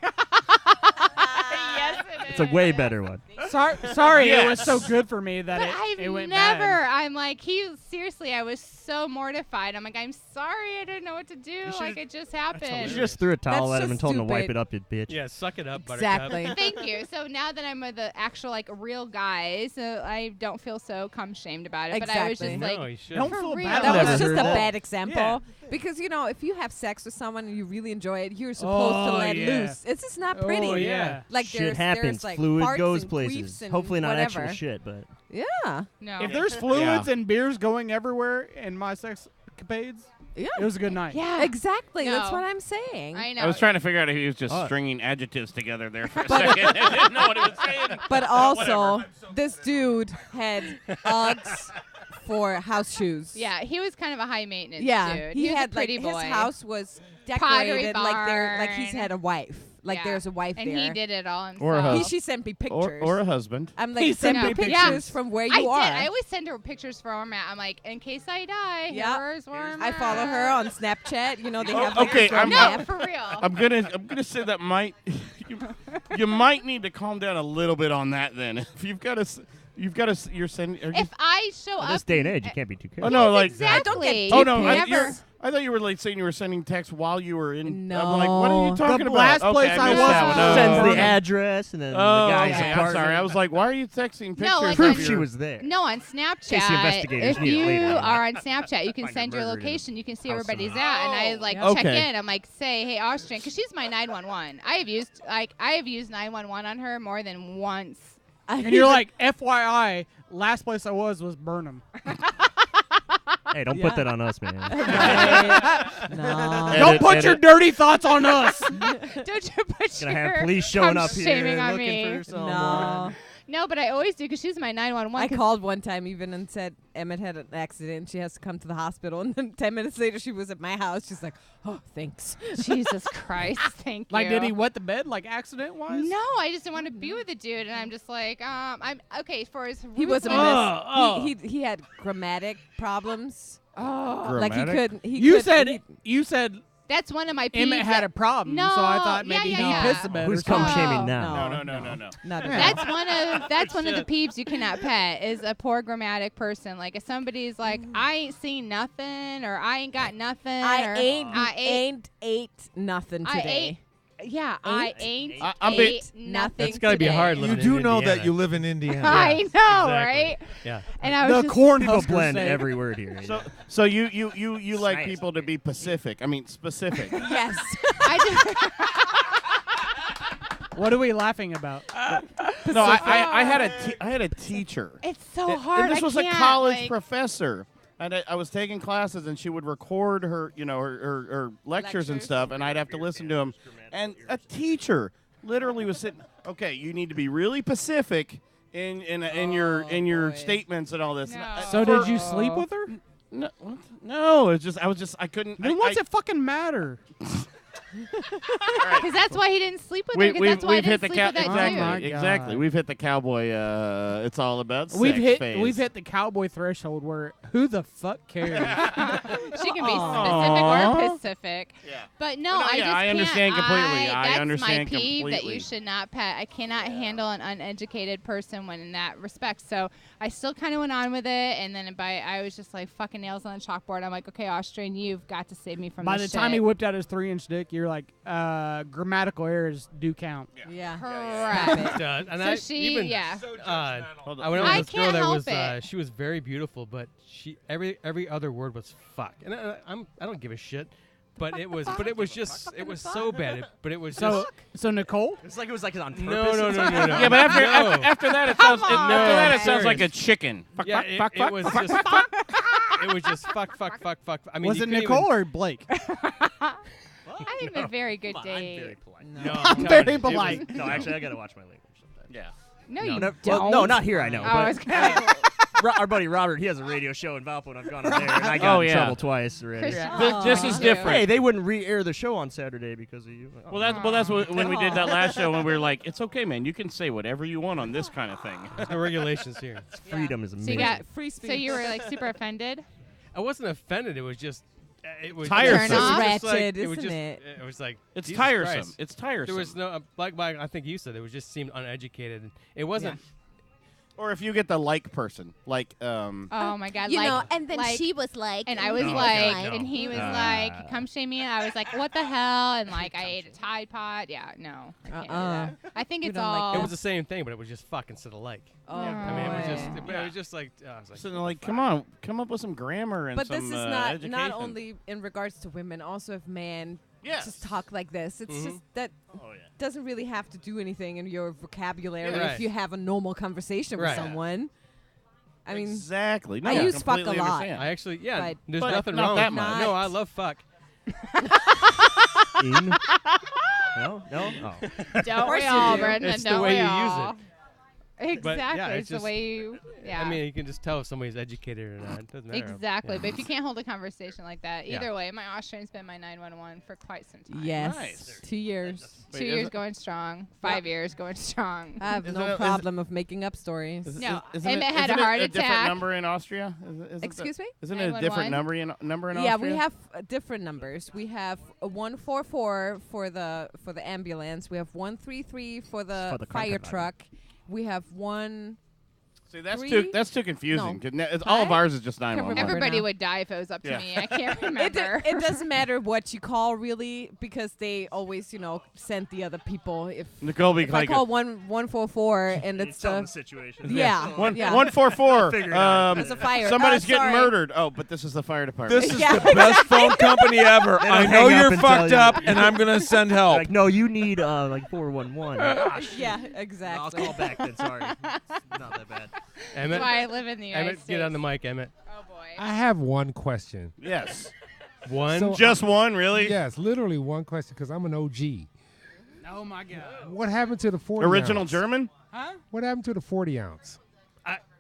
Yes, it It's a is. way better one. Sorry, it was Yes. so good for me that But it I've went never. bad. I'm like, seriously. I was so mortified. I'm like, I'm sorry. I didn't know what to do. Like, it just happened. You just threw a towel That's at him and just told him to wipe stupid. it up, you bitch. Yeah, suck it up, Buttercup. Exactly. Thank you. So now that I'm with the actual like real guy, so I don't feel so cum shamed about it. But I was Exactly. just No, like, you should. Don't for feel real. bad. That about was Never just heard a that. bad example. Yeah. Because, if you have sex with someone and you really enjoy it, you're supposed to Oh, let yeah. loose. It's just not pretty. Oh, yeah. Like Shit there's happens. like Fluid farts goes and places. queefs and Hopefully not whatever. actual shit, but Yeah. no. If there's fluids and beers going everywhere in my sex capades, Yeah. it was a good night. yeah, Exactly. That's No. what I'm saying. I know. I was trying to figure out if he was just Oh. stringing adjectives together there for a second. I didn't know what he was saying. But also, this dude had Uggs for house shoes. Yeah, he was kind of a high maintenance Yeah. dude. He was had a pretty like boy. his house was Pottery decorated like he's barn. had a wife. Like Yeah. there's a wife and there. he did it all himself. Or a husband. She sent me pictures. Or a husband. I'm He like, send sent me me pictures pictures. from where I you are. did. I always send her pictures from where I'm at. I'm like, in case I die, Yeah. here's where I'm I at. follow her on Snapchat. They Oh, have like okay, this I'm- map. No, for real. I'm gonna say that might you might need to calm down a little bit on that then. If you're sending. if I show in up this day and age, you can't be too Oh careful. no, like exactly. oh no, Never. I thought you were like saying you were sending texts while you were in. No. I'm like, what are you talking The about? last Okay, place I I missed was that one. was Sends Oh. the address and then Oh, the guy's okay, I'm apartment. sorry. I was like, why are you texting pictures? No, like of Proof your- she was there. No, on Snapchat. investigators If need it you later. are on Snapchat, you can Find send your your murdered in a location. You can see house everybody's somewhere. at, and I like Yeah. check Okay. in. I'm like, say, hey, Austrian, because she's my 911. I have used 911 on her more than once. And you're like, FYI, last place I was Burn Em. Hey, don't put that on us, man. No. Don't put your dirty thoughts on us. Don't you put Gonna your have police showing up here shaming on looking me. for someone. No. No, but I always do because she's my 911. I called one time even and said Emmett had an accident. She has to come to the hospital. And then 10 minutes later, she was at my house. She's like, oh, thanks. Jesus Christ, thank you. Like, did he wet the bed, like accident-wise? No, I just didn't want to be with the dude, and I'm just like, I'm okay. For his He was a root- mess. He had grammatic problems. Oh, Like he Grammatic? couldn't. You said that's one of my peeves. Emmett had a problem, No, so I thought yeah, maybe yeah, he yeah. pissed the bed. Who's or something. cum shaming now? No. Not at all. That's one of the peeves you cannot pet is a poor grammatic person. Like if somebody's like, I ain't seen nothing or I ain't got nothing. I or, ain't ate nothing I today. Yeah, I ain't I'm ate nothing. That's gotta be today. hard You living do in know Indiana. that you live in Indiana. I know, Exactly. right? Yeah. And I was just People blend every word here. So you like people to be specific. Yes. Specific. I What are we laughing about? No, I had a teacher. it's so hard. And this I was a can't, college like, professor. And I was taking classes, and she would record her, her lectures and stuff, and I'd have to listen to them. And a teacher literally was sitting. Okay, you need to be really specific in your statements and all this. No. So did you sleep with her? No, what? No, it's just I couldn't. Then what's it fucking matter? Because that's why he didn't sleep with her. Because that's why I we've hit didn't the sleep with that Oh my dude. God. exactly. We've hit the cowboy. It's all about sex We've hit phase. the cowboy threshold where who the fuck cares? She can be Aw. specific or Pacific. Yeah. But no, But no, I yeah, just I understand can't. completely. I That's understand my peeve that completely. you should not pet. I cannot handle an uneducated person when in that respect. So I still kind of went on with it, and then I was just like fucking nails on the chalkboard. I'm like, okay, Austrian, you've got to save me from By this the time shit. he whipped out his 3-inch dick, you're like, grammatical errors do count. Yeah. Correct. And So she, Hold on. I went out I with this girl can't that help was it. she was very beautiful, but she every other word was fuck, and I don't give a shit, but it was it was so bad, but it was So, so Nicole, It's like it was like on purpose. no. Yeah, but after that it sounds I'm sounds like a serious. chicken. Fuck, Yeah, fuck, it fuck, was fuck, just fuck. it was just fuck. I mean, was you it couldn't Nicole even- or Blake? I think a very good date. I'm very polite. No, I'm telling very you, it was- polite. No, actually, I gotta watch my language sometime. Yeah. No, No, you no, don't. well, no, not here. I know. Oh, I was but gonna. our buddy Robert, he has a radio show in Valpo, and I've gone on there, and I got Oh, in yeah. trouble twice already. Christian. This Oh, is you. different. Hey, they wouldn't re-air the show on Saturday because of you. Well, that's when we did that last show when we were like, it's okay, man. You can say whatever you want on this kind of thing. There's no regulations here. freedom is So you amazing. got Free speech. So you were like super offended. I wasn't offended. It was just it was Tiresome. It was just Ratchet, like, it was isn't just it? it was like It's Jesus tiresome. Christ. It's tiresome. There was no like I think you said it was just seemed uneducated. It wasn't. Or if you get the like person, like Oh my God! You like, know, and then like, she was like, and I was No, like, God, no. and he was like, come shame me. And I was like, what the hell? And like, I ate a Tide Pod. Yeah, no, I can't do that. I think We it's don't like all. that. It was the same thing, but it was just fuck instead of like. Oh, I mean, it was just. boy. It was just like. I was like, so they're like, come on, come up with some grammar and But some this is education. not only in regards to women, also if men Yes. just talk like this. It's Mhm. just that Oh yeah. doesn't really have to do anything in your vocabulary Yeah, right. if you have a normal conversation with Right. someone. I mean, exactly. No, I use fuck a completely lot. understand. I actually, yeah. But- There's But nothing not wrong. that with much. No, I love fuck. In? No. Oh. Don't course we you all, do. Brendan? It's the Don't way we you use all? it. Exactly. yeah, it's it's the just- way you. Yeah. I mean, you can just tell if somebody's educated or not. It doesn't matter. Exactly. Yeah. But if you can't hold a conversation like that, Yeah. either way, my Austrian's been my 911 for quite some time. yes, Nice. 2 years. Wait, 2 is years it- going strong, 5 years going strong. I have Isn't no it- is problem of making up stories. No, Isn't Emmett had isn't a heart a different attack. number in Austria? Excuse me? Isn't it a different 911? number in Yeah, Austria? we have different numbers. We have a 144 for the ambulance. We have 133 for the For the fire Krankenwagen. truck. We have one. See, that's 3? too confusing. No. 'Cause all of 5? ours is just remember 911. Everybody now. would die if it was up to Yeah. me. I can't It, remember. it doesn't matter what you call really because they always send the other people. If Nicole be if I like call 144 and it's Tell them the the situation. yeah, one yeah. 144. Figure it out. It's a fire. Somebody's Sorry. getting murdered. Oh, but this is the fire department. This is Yeah. the best phone company ever. They don't I know hang up you're and tell fucked you. up, and I'm gonna send help. Like, no, you need like 411. Yeah, I'll exactly. call back then. Sorry, it's not that bad. That's Emmett, why I live in the United Emmett, States. get on the mic, Emmett. Oh boy. I have one question. Yes. One? So Just one, really? Yes, literally one question because I'm an OG. Oh my God. What happened to the 40 Original ounce? German? Huh? What happened to the 40 ounce?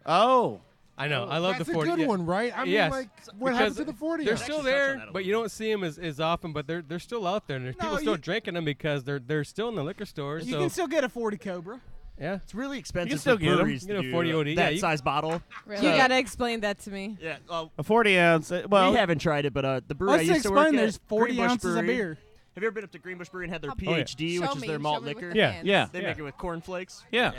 Oh. I know. I love That's the 40. a good one, right? I mean, yes. like, what Because happened to the 40 They're ounce? still Actually touch on there, that a but you don't see them as often. But they're still out there, and there's No, people still you- drinking them because they're still in the liquor stores. You so can still get a 40 Cobra. yeah. It's really expensive You can still for get 'em. breweries You to get a do 40 OD, that yeah, you- size bottle. Really? You gotta explain that to me. Yeah, A 40 ounce. Well, we haven't tried it, but the brewery I Let's used to work explain. at, There's 40 Greenbush ounces of Brewery. beer. Have you ever been up to Greenbush Brewery and had their Oh, yeah. PhD, Show which is me, their show malt me with liquor? the Yeah, cans. yeah. They make it with cornflakes. Yeah.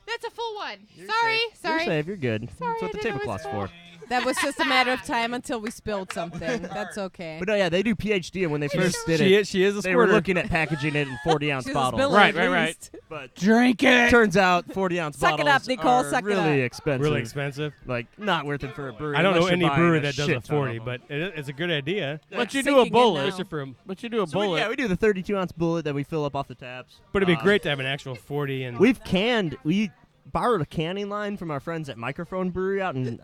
That's a full one. You're Sorry. safe. Sorry. You're safe. You're good. Sorry, That's what I the didn't know it was tablecloth's for. That was just a matter of time until we spilled something. That's okay. But no, yeah, they do PhD, and when they first did She it, is a they were squirter. looking at packaging it in 40-ounce She's a bottles. spiller Right, at right. least. But Drink it. turns out 40-ounce Suck it bottles up, Nicole, are suck it really up. expensive. Really expensive. Like, not worth it for a brewery. I don't know unless you're any buying brewery a that does shit a ton of 40, them. but it's a good idea. But you Sinking do a in bullet. now. Especially for 'em. But you do a So we, bullet. yeah, we do the 32-ounce bullet that we fill up off the taps. But it'd be great to have an actual 40 and We borrowed a canning line from our friends at Microphone Brewery out in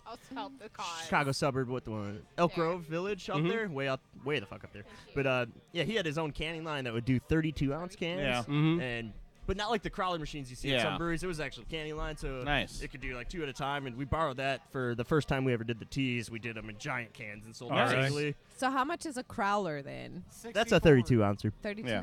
I'll spell the cause. Chicago suburb, what the one? Elk There. Grove Village up Mhm. there, way the fuck up there. But yeah, he had his own canning line that would do 32-ounce cans. Yeah. Mhm. But not like the crawler machines you see at Yeah. some breweries. It was actually a canning line, so Nice. it could do like 2 at a time. And we borrowed that for the first time we ever did the teas. We did them in giant cans and sold them Alright. singly. So how much is a crowler then? That's a 32-ouncer. 32. Yeah.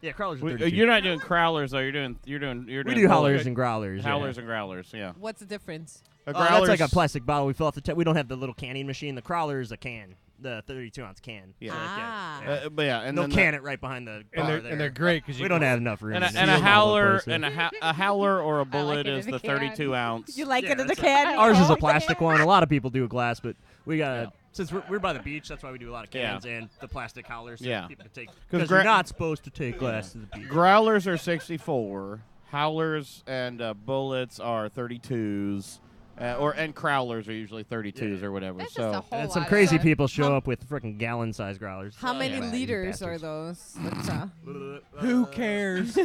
Yeah, crawlers are We- 32. you're not doing crowlers though. You're doing. we do bullet. howlers and growlers. Howlers and growlers. Yeah. What's the difference? A That's like a plastic bottle. We fill off the we don't have the little canning machine. The crawler is a can, the 32-ounce can. Yeah. So, Ah. But yeah, and they'll then can it right behind the bar and there. they're great because We don't have enough room. and a, to and a seal them all in howler place. and a howler or a bullet it is in the a can. 32 ounce. You like Yeah, it in the that's can? Ours is a Oh. plastic one. A lot of people do a glass, but we got since we're by the beach, that's why we do a lot of cans and the plastic howlers. So Yeah. people can take 'Cause because gra- you're not supposed to take glass to the beach. Growlers are 64. Howlers and bullets are 32s. And crowlers are usually 32s or whatever. That's so just a whole And some lot crazy of people show up with freaking gallon-sized growlers. How many Yeah. liters You are bastards. those? Who cares?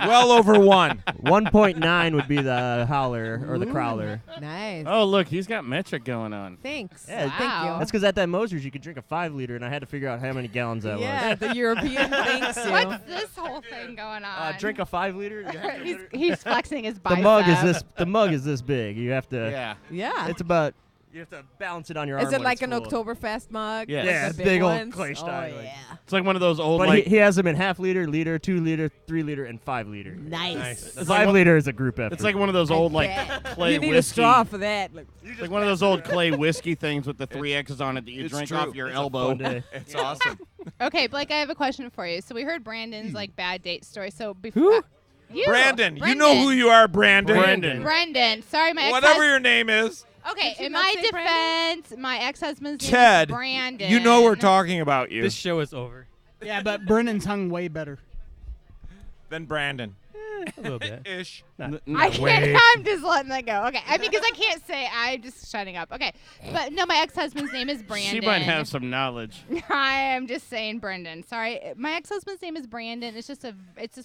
Well over one. 1.9 would be the howler or the crowler. Nice. oh look, he's got metric going on. Thanks. Yeah, Thank Wow. That's because at that Moser's you could drink a 5-liter, and I had to figure out how many gallons you. that Yeah, the European thanks you. What's this whole thing going on? was. Drink a 5-liter. You have to he's flexing his the bicep. mug is this. The mug is this big. You have to. Yeah. Yeah. It's about. You have to balance it on your arm. Is it when like it's an full. Oktoberfest mug? Yeah. Yeah, the it's big old ones? clay stein, Oh, like- yeah. It's like one of those old But like he has them in half-liter, liter, 2-liter, 3-liter, and 5-liter. Nice. It's like 5-liter is a group effort. it's like one of those I old like bet. clay You need whiskey. a straw for that. Like, It's like one of those old clay whiskey things with the 3 X's on it that you It's drink true. off your It's a elbow. fun day. It's awesome. Okay, Blake, I have a question for you. So we heard Brandon's like bad date story. So before Who? you, Brandon, you know who you are, Brandon. Brandon. Brendan. Sorry, my Whatever your name is. Okay, you in not my say Brandon? defense, my ex-husband's name Ted, is Brandon. you know we're talking about you. This show is over. Yeah, but Brennan's hung way better. Then Brandon. A little bit. Ish. I Way. can't. I'm just letting that go. Okay, I mean, because I can't say. I'm just shutting up. Okay, but no, my ex-husband's name is Brandon. She might have some knowledge. I am just saying Brendan. Sorry, my ex-husband's name is Brandon. It's just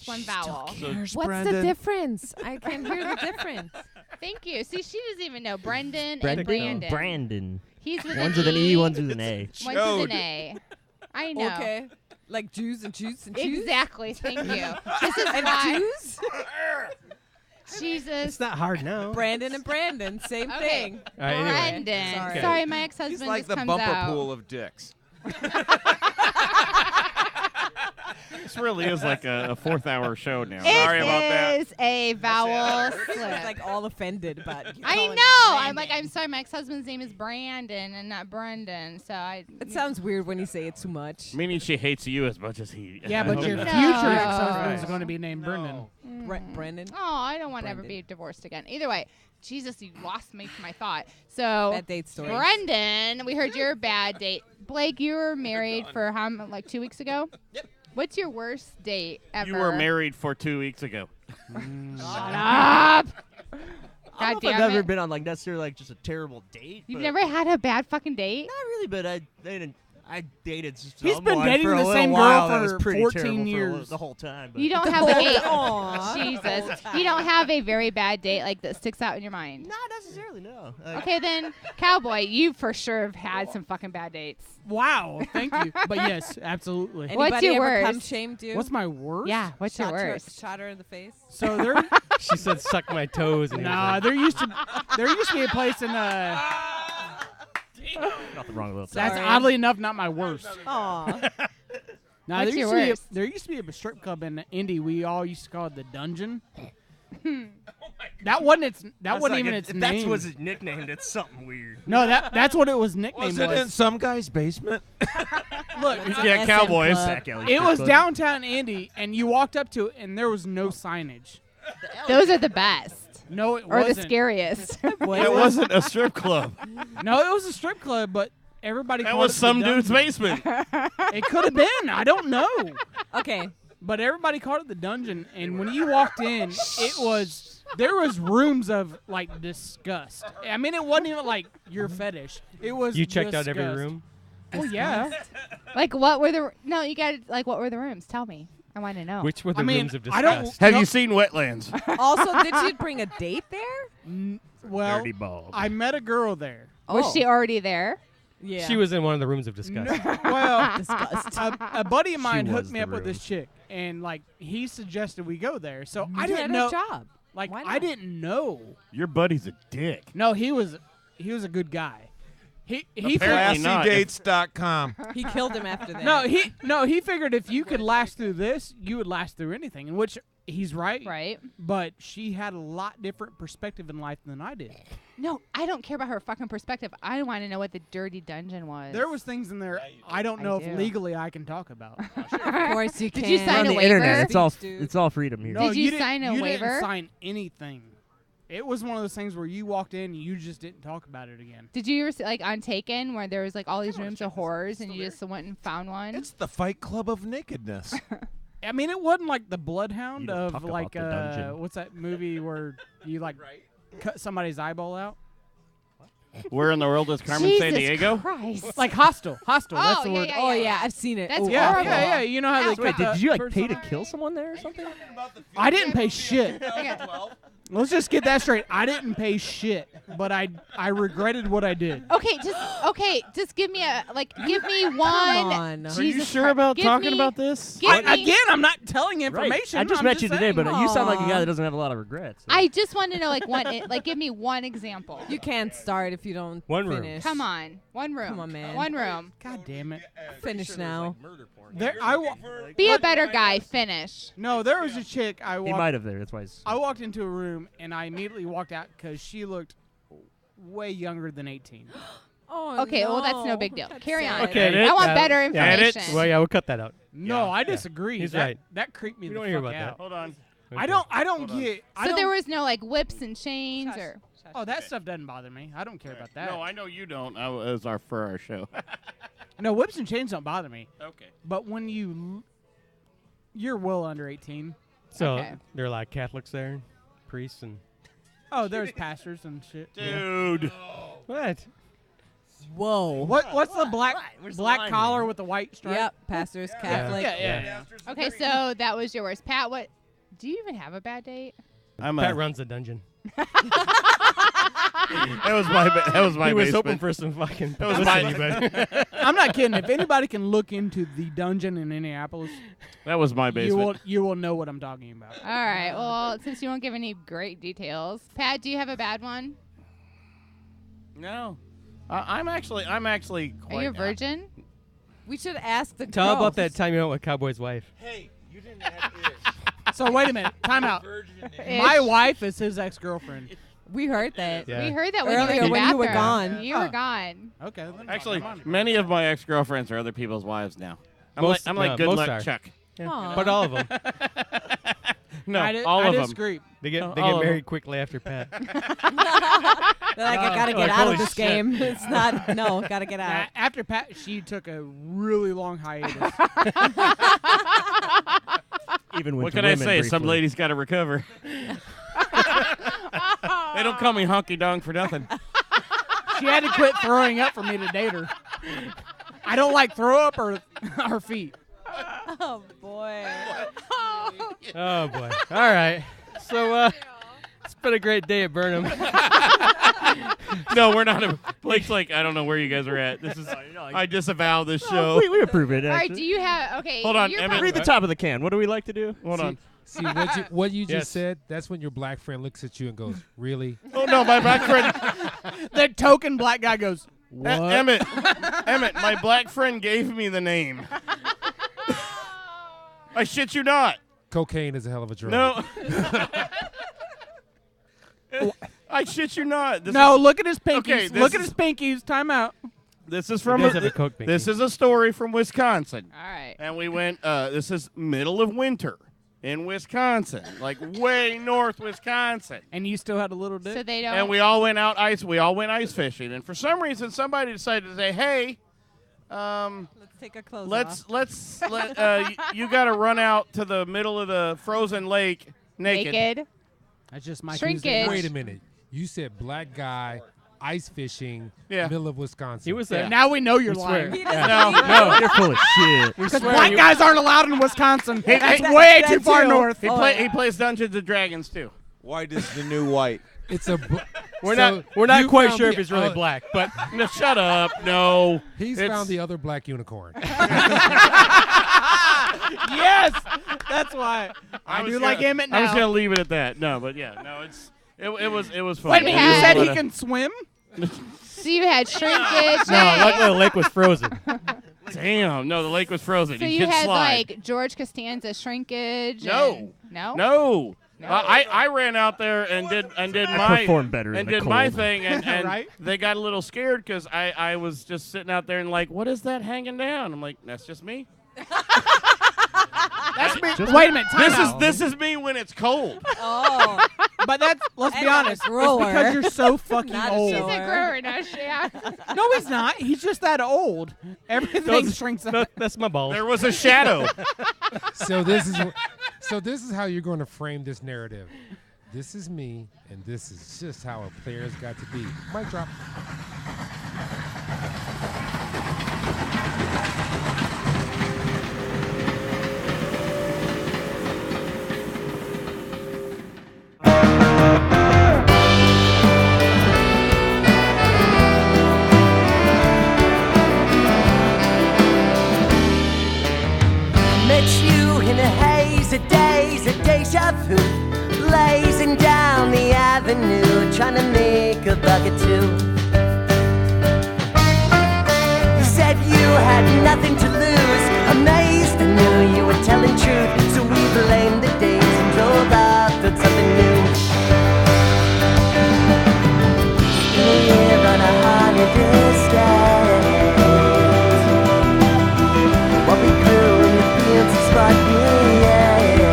one vowel. what's the difference? I can hear the difference. Thank you. See, she doesn't even know Brendan Brandon. and Brandon. Brandon. He's with One's an with an E, one's with an A. One's with Chode. an A. I know. Okay. Like Jews and Jews and Jews? Exactly. Thank you. This is And why. Jews? Jesus. It's not hard now. Brandon and Brandon, same Okay. thing. All right, anyway. Brendan. Sorry. Sorry, my ex-husband He's like just the comes bumper out. pool of dicks. This really is like a 4th hour show now. Sorry about that. It is a vowel slip. Like all offended, but you I calling him know. I'm Brandon. I'm sorry. My ex-husband's name is Brandon and not Brendan. So I. It sounds weird when you say it too much. Meaning she hates you as much as he. Yeah, but your No. future ex-husband is going to be named Brendan. Brendan. Oh, I don't want to ever Brendan. be divorced again. Either way, Jesus, you lost me to my thought. So, Bad date story. Brendan, we heard your bad date. Blake, you were married for how like 2 weeks ago? Yep. What's your worst date ever? You were married for 2 weeks ago. Shut up. I God don't know if I've damn ever it. been on like necessarily like just a terrible date. You've but- never had a bad fucking date? Not really, but I didn't. I dated He's been someone dating for a the little same while girl that was for pretty 14 terrible years. the whole time. But You don't have a Aw. Jesus. You don't have a very bad date like that sticks out in your mind. not necessarily, no. Okay, then, Cowboy, you for sure have had some fucking bad dates. Wow, thank you. But yes, absolutely. What's Anybody your ever worst? cum shamed you? What's my worst? Yeah, what's your worst? Shot her in the face. So there, She said, "Suck my toes." And he was nah, like, there used to be a place in Nothing wrong with That's Sorry. oddly enough not my worst. Aw. What's Now there your used, to be a, worst? there used to be a strip club in Indy. We all used to call it the Dungeon. That wasn't even its if name. That's what's nicknamed. It's something weird. No, that's what it was nicknamed. Was it in some guy's basement? Look, Yeah, SM Cowboys. club. Back alley it strip was club. downtown Indy, and you walked up to it, and there was no signage. Those are the best. No, it Or wasn't. the scariest. It wasn't a strip club. No, it was a strip club, but everybody That called was it the some dude's Dungeon. basement. It could have been. I don't know. Okay. But everybody called it the Dungeon, and when you walked in, there was rooms of like disgust. I mean, it wasn't even like your fetish. It was. You checked out every disgust. room. Oh yeah. Like, what were the... No, you got to... Like, what were the rooms? Tell me. I want to know. Which were the I mean, rooms of I don't- disgust? Have No. you seen Wetlands? Also, did you bring a date there? Well, Dirty bulb. I met a girl there. Was she already there? Yeah. She was in one of the rooms of disgust. Well, disgust. a buddy of mine hooked was me the up with room. this chick, and like he suggested we go there. So I You didn't had know. a job. Like Why I not? didn't know. Your buddy's a dick. No, he was a good guy. He Apparently figured, not. ClassyDates.com. He killed him after that. he figured if you could last through this, you would last through anything. In which he's right. Right. But she had a lot different perspective in life than I did. No, I don't care about her fucking perspective. I want to know what the dirty dungeon was. There was things in there I don't know do. if legally I can talk about. Of course you can. Did you sign on a the waiver? internet, Dude. it's all freedom here. No, Did you didn't- sign a you waiver? Didn't sign anything. It was one of those things where you walked in and you just didn't talk about it again. Did you ever see, like, on Taken, where there was like all these rooms of horrors, and you just went and found one? It's the Fight Club of nakedness. I mean, it wasn't like the Bloodhound You don't of talk about like the dungeon. what's that movie where you like cut somebody's eyeball out? Where in the world is Carmen Jesus Sandiego? Christ. Like Hostile. Hostel. That's the yeah, word. yeah, Oh yeah. yeah, I've seen it. That's Ooh, Yeah, horrible. yeah, yeah. You know how they Ow. cut Wait, the did you like person pay to off? kill someone there or something? I didn't pay shit. Okay. Let's just get that straight. I didn't pay shit, but I regretted what I did. Just give me give me one. on. Are you Jesus sure Christ. about Give talking me- about this? Give me, Again, I'm not telling information. I just I'm met you today, saying. but you sound like a Aw. guy that doesn't have a lot of regrets. so. I just want to know give me one example. You can't start if you don't One room. finish. Come on, one room. Come on, man. One room. God damn it. Finish now. There, Be a better guy. Finish. no, there was a chick I He walked. might have there. That's why he's. I walked into a room and I immediately walked out because she looked way younger than 18. Oh, Okay, well, that's no no. big deal. That's Carry on. sad. Okay, Edit I want that- better yeah, edit. information. Well, yeah, we'll cut that out. No, I disagree. He's that, right. That creeped me We the don't hear fuck about out. that. Hold on. I don't get. I So don't, there was no like whips and chains or. Oh, that stuff doesn't bother me. I don't care about that. No, I know you don't. As for our show. No, whips and chains don't bother me. Okay. But when you're well under 18. So Okay. there are like Catholics there, priests, and Oh, there's pastors and shit. Dude. what? Whoa. What's the black Where's the black line, collar man? with the white stripe? Yep, pastors, Catholic. Yeah. Okay, so that was your worst. Pat, what? Do you even have a bad date? Pat runs the dungeon. That was my He was basement. hoping for some fucking That was publicity, my- but I'm not kidding. If anybody can look into the dungeon in Minneapolis, That was my basement. you will know what I'm talking about. All right. Well, since you won't give any great details, Pat, do you have a bad one? No. I'm actually quite. Are you a virgin? We should ask the tell girls. about that time you went with Cowboy's wife. Hey, you didn't have ears. So wait a minute. Time out. Ish. My wife is his ex-girlfriend. We heard that. Yeah. We heard that when Earlier you were in the when you were bathroom. gone. You were gone. Okay. then Actually, come on. many of my ex-girlfriends are other people's wives now. I'm Most- like no, good most luck, are. Chuck. Yeah. Aw. But all of them, No, I all of them. disagree. they get all get of 'em. married quickly after Pat. They're like, I gotta get like, out holy of this shit. game. It's not. No, gotta get out. After Pat, she took a really long hiatus. Even with What can I say? Some ladies got to recover. They don't call me honky dong for nothing. She had to quit throwing up for me to date her. I don't like throw up or feet. Oh boy. Oh boy. All right. So it's been a great day at Burn Em. No, we're not. Blake's like, I don't know where you guys are at. This is. I disavow this show. We approve it. All right, Actually. do you have okay? Hold on, you're Emmett. probably- Read the top of the can. What do we like to do? Hold on. See what you Yes. just said? That's when your black friend looks at you and goes, "Really?" Oh no, my black friend The token black guy goes, what? Emmett. Emmett, my black friend gave me the name. I shit you not. Cocaine is a hell of a drug. No. I shit you not. This No, is, look at his pinkies. Okay, this Look at is- his pinkies. Time out. this is He from does have a Coke pinky. this is a story from Wisconsin. All right. And we went, this is middle of winter in Wisconsin, like way north Wisconsin. And you still had a little dick? So they don't. And we all went ice fishing. And for some reason, somebody decided to say, hey, Let's take our clothes off. you got to run out to the middle of the frozen lake naked. That's just my Shrinkage. Tuesday night. Wait a minute. You said black guy ice fishing, Yeah. middle of Wisconsin. He was there. Now we know you're We swear. lying. No, You're full of shit. Because swear black you- guys aren't allowed in Wisconsin. That's hey, way that too far too. north. He plays Dungeons and Dragons too. White is the new white. It's a. We're So not you quite found sure the if he's really oth- black, but No, shut up. No. He's It's- found the other black unicorn. Yes, that's why. I was do gonna- like Emmett now. I was gonna leave it at that. No, but yeah, no, it was fun. Wait a minute, you Yeah. said he can swim? So you had shrinkage. no, luckily the lake was frozen. Damn, no, the lake was frozen. So you you could had slide. like George Costanza shrinkage. No. and- no. No. No. I ran out there and did my performed better in and the did my cold. thing and Right? they got a little scared because I was just sitting out there and like, what is that hanging down? I'm like, that's just me. That's me. Wait a minute. Time out. This is me when it's cold. Oh, But that's, let's be And not a honest, it's grower. because you're so fucking Not a old. He's shower. a grower, no shit. No, he's not. He's just that old. Everything shrinks No, up. that's my balls. There was a shadow. So this is how you're going to frame this narrative. This is me, and this is just how a player's got to be. Mic drop. Met you in a haze of days, a deja vu, blazing down the avenue, trying to make a buck or two. You said you had nothing to lose, amazed I knew you were telling truth, so we blamed the days and drove out towards something new. We live on a holiday stay. What we grew in the fields is what we ate.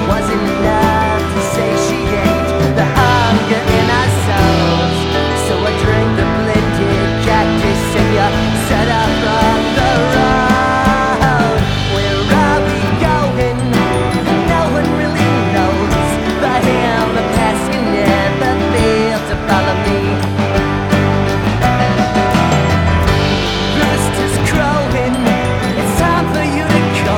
Wasn't enough to satiate the hunger in our souls. So I drank the blended cactus and you set up on the road. Where are we going? No one really knows. But him, the past can never fail to follow me. Roosters crowing, it's time for you to go.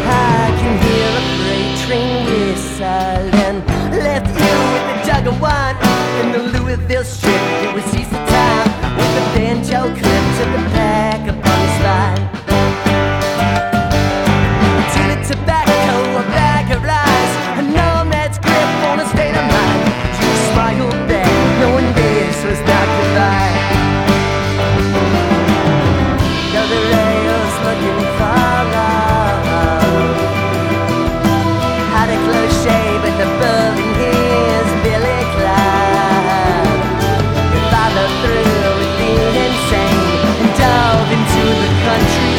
I can hear a freight train whistle and left you with the jug of wine in the Louisville strip. It was Easter time with the banjo clips and the pack upon his line. Tin of tobacco, a bag of lies, a nomad's grip on a state of mind. You smiled back, knowing this was not goodbye. Now the rails looking far out. Had a close shave at the building, here's Billy Cloud. You followed through with being insane and dove into the country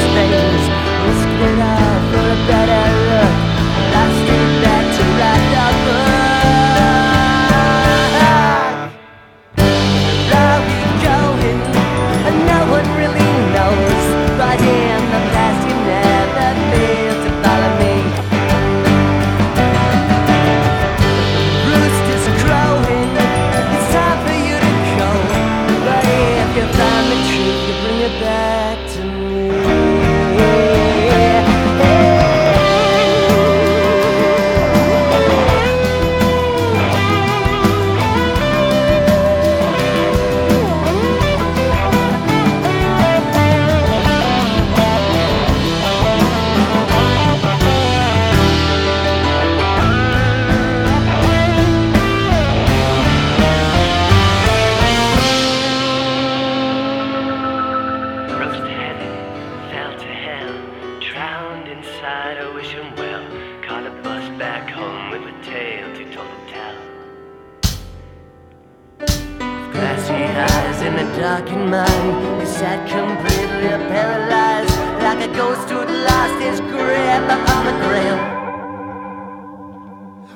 in a darkened mind. He sat completely paralyzed, like a ghost who'd lost his grip upon the ground.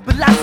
But last